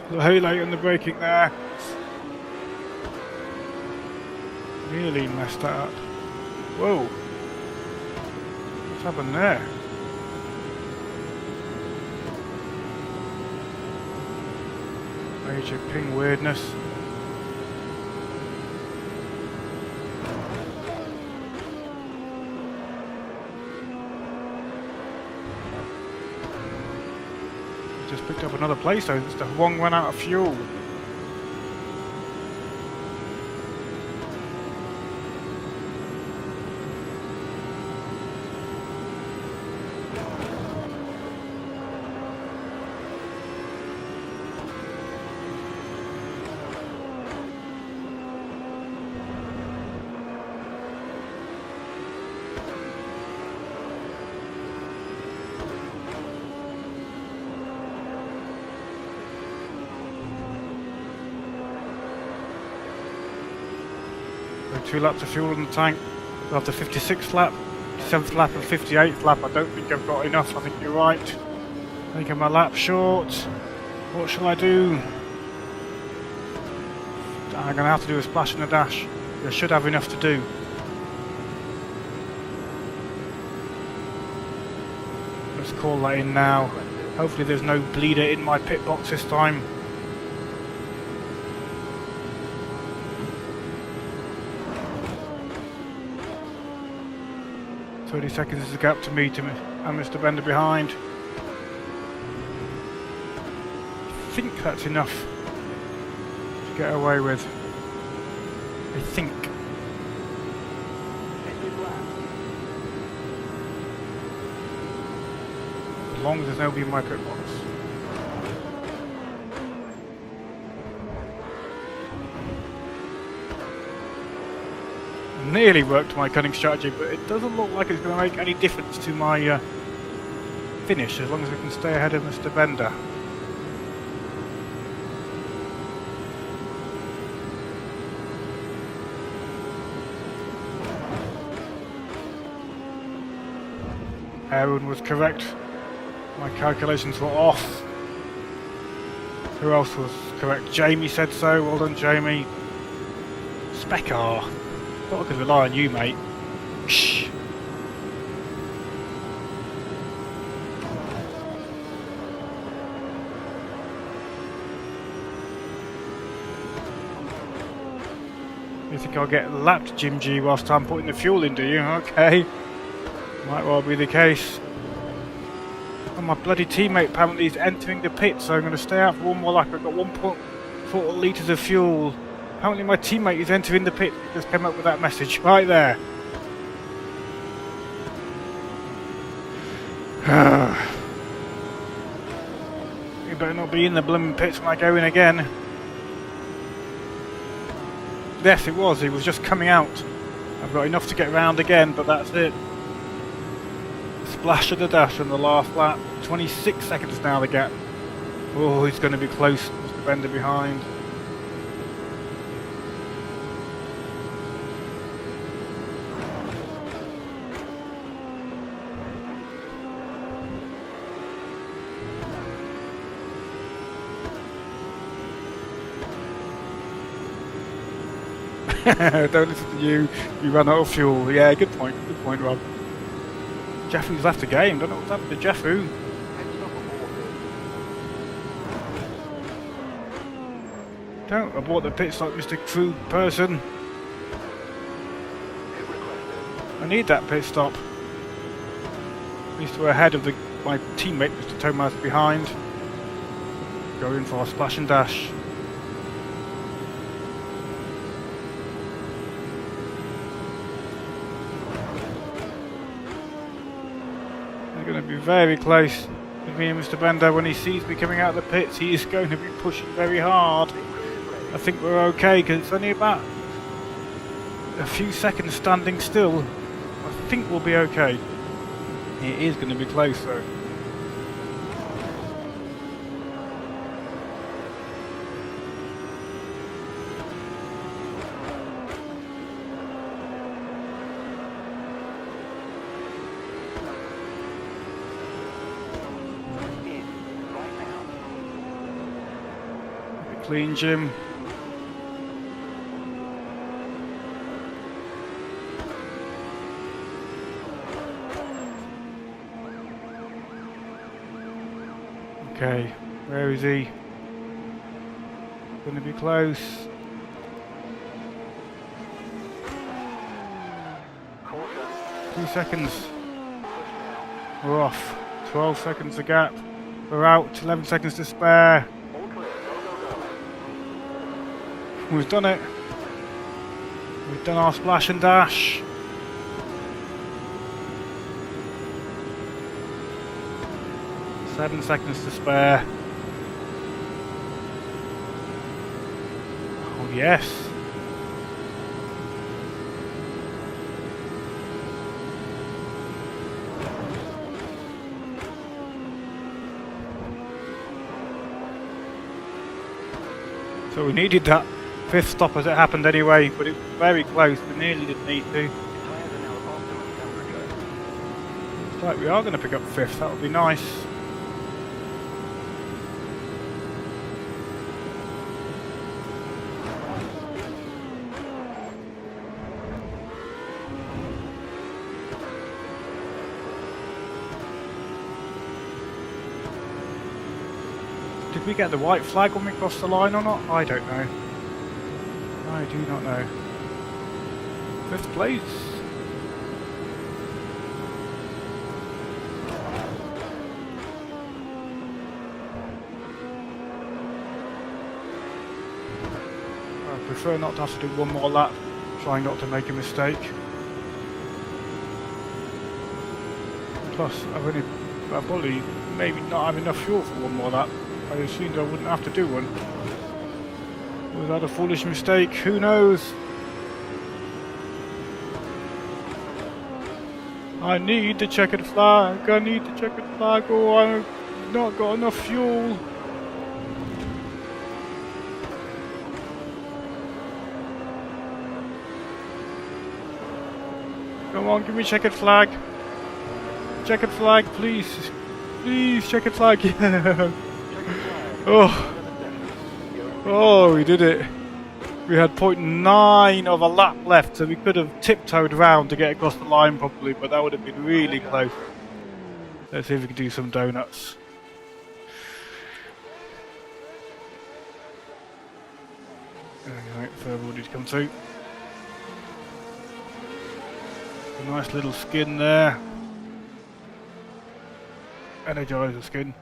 S2: Very late on the braking there. Really messed that up. Whoa. What's happened there? Major ping weirdness. Just picked up another place though, the Wong ran out of fuel. So 2 laps of fuel in the tank. After 56th lap, 7th lap and 58th lap, I don't think I've got enough. I think you're right. I think I'm a lap short. What shall I do? I'm going to have to do a splash and a dash. I should have enough to do. Let's call that in now. Hopefully there's no bleeder in my pit box this time. "30 seconds is the gap to me and Mr. Bender behind." I think that's enough to get away with. I think. As long as there's nobody in my pit box. Nearly worked my cunning strategy, but it doesn't look like it's going to make any difference to my finish as long as we can stay ahead of Mr. Bender. Aaron was correct. My calculations were off. Who else was correct? Jamie said so. Well done, Jamie. Speckar. Thought I could rely on you, mate. Shh. You think I'll get lapped, Jim G, whilst I'm putting the fuel in, do you? Okay. Might well be the case. And my bloody teammate apparently is entering the pit, so I'm going to stay out for one more lap. I've got 1.4 litres of fuel. Apparently my teammate is entering the pit. Just came up with that message right there. You better not be in the blooming pits when I go in again. Yes, it was. He was just coming out. I've got enough to get round again, but that's it. Splash of the dash on the last lap. 26 seconds now the gap. Oh, he's going to be close. Mr. Bender behind. Don't listen to you. You ran out of fuel. Yeah, good point, Rob. Jeffrey's left the game. Don't know what's happened to Don't abort the pit stop, Mr. Crew person. I need that pit stop. At least we're ahead of my teammate, Mr. Thomas, behind. Going for a splash and dash. They're going to be very close with me and Mr. Bender. When he sees me coming out of the pits, he is going to be pushing very hard. I think we're okay because it's only about a few seconds standing still. I think we'll be okay. It is going to be close though. Clean, Jim. Okay, where is he? Going to be close.
S3: Caution.
S2: 2 seconds. We're off. 12 seconds to gap. We're out. 11 seconds to spare.
S3: All clear. Go, go, go.
S2: We've done it. We've done our splash and dash. Seven seconds to spare. Oh yes. So we needed that fifth stop as it happened anyway, but it was very close. We nearly didn't need to.
S3: Tires are now optimum temperature.
S2: Looks like we are going to pick up fifth. That would be nice. Did we get the white flag when we crossed the line or not? I don't know. I do not know. Fifth place. I prefer not to have to do one more lap, trying not to make a mistake. Plus, I've probably maybe not have enough fuel for one more lap. I assumed I wouldn't have to do one. Was that a foolish mistake? Who knows? I need the checkered flag. I need the checkered flag. Oh, I've not got enough fuel. Come on, give me checkered flag. Checkered flag, please. Please, checkered flag. Yeah. Oh, we did it. We had 0.9 of a lap left, so we could have tiptoed around to get across the line probably, but that would have been really close. Let's see if we can do some donuts. Alright, for everybody to come through. A nice little skin there. Energizer skin.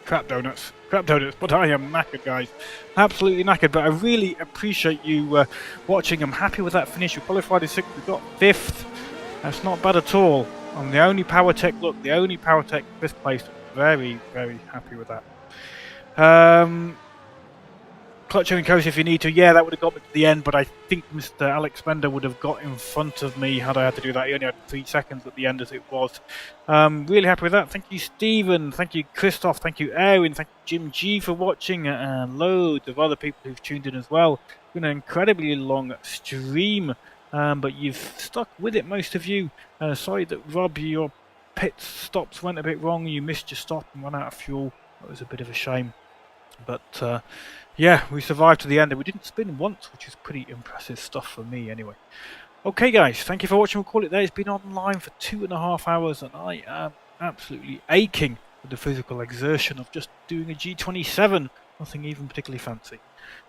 S2: Crap donuts, but I am knackered, guys. Absolutely knackered, but I really appreciate you watching. I'm happy with that finish. We qualified in 6th, we got 5th. That's not bad at all. I'm the only PowerTech, look, the only PowerTech 5th place. Very, very happy with that. Clutch and coast if you need to. Yeah, that would have got me to the end, but I think Mr. Alex Bender would have got in front of me had I had to do that. He only had 3 seconds at the end as it was. Really happy with that. Thank you, Stephen. Thank you, Christoph. Thank you, Erwin. Thank you, Jim G, for watching. And loads of other people who've tuned in as well. It's been an incredibly long stream, but you've stuck with it, most of you. Sorry that, Rob, your pit stops went a bit wrong. You missed your stop and ran out of fuel. That was a bit of a shame. But yeah, we survived to the end and we didn't spin once, which is pretty impressive stuff for me anyway. Okay guys, thank you for watching. We'll call it there. It's been online for 2.5 hours and I am absolutely aching with the physical exertion of just doing a G27. Nothing even particularly fancy.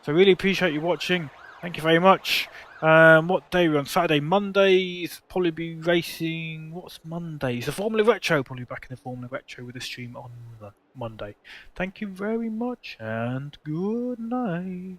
S2: So I really appreciate you watching. Thank you very much. What day are we on? Saturday, Mondays. Probably be racing. What's Mondays? The Formula Retro. Probably back in the Formula Retro with a stream on the Monday. Thank you very much and good night.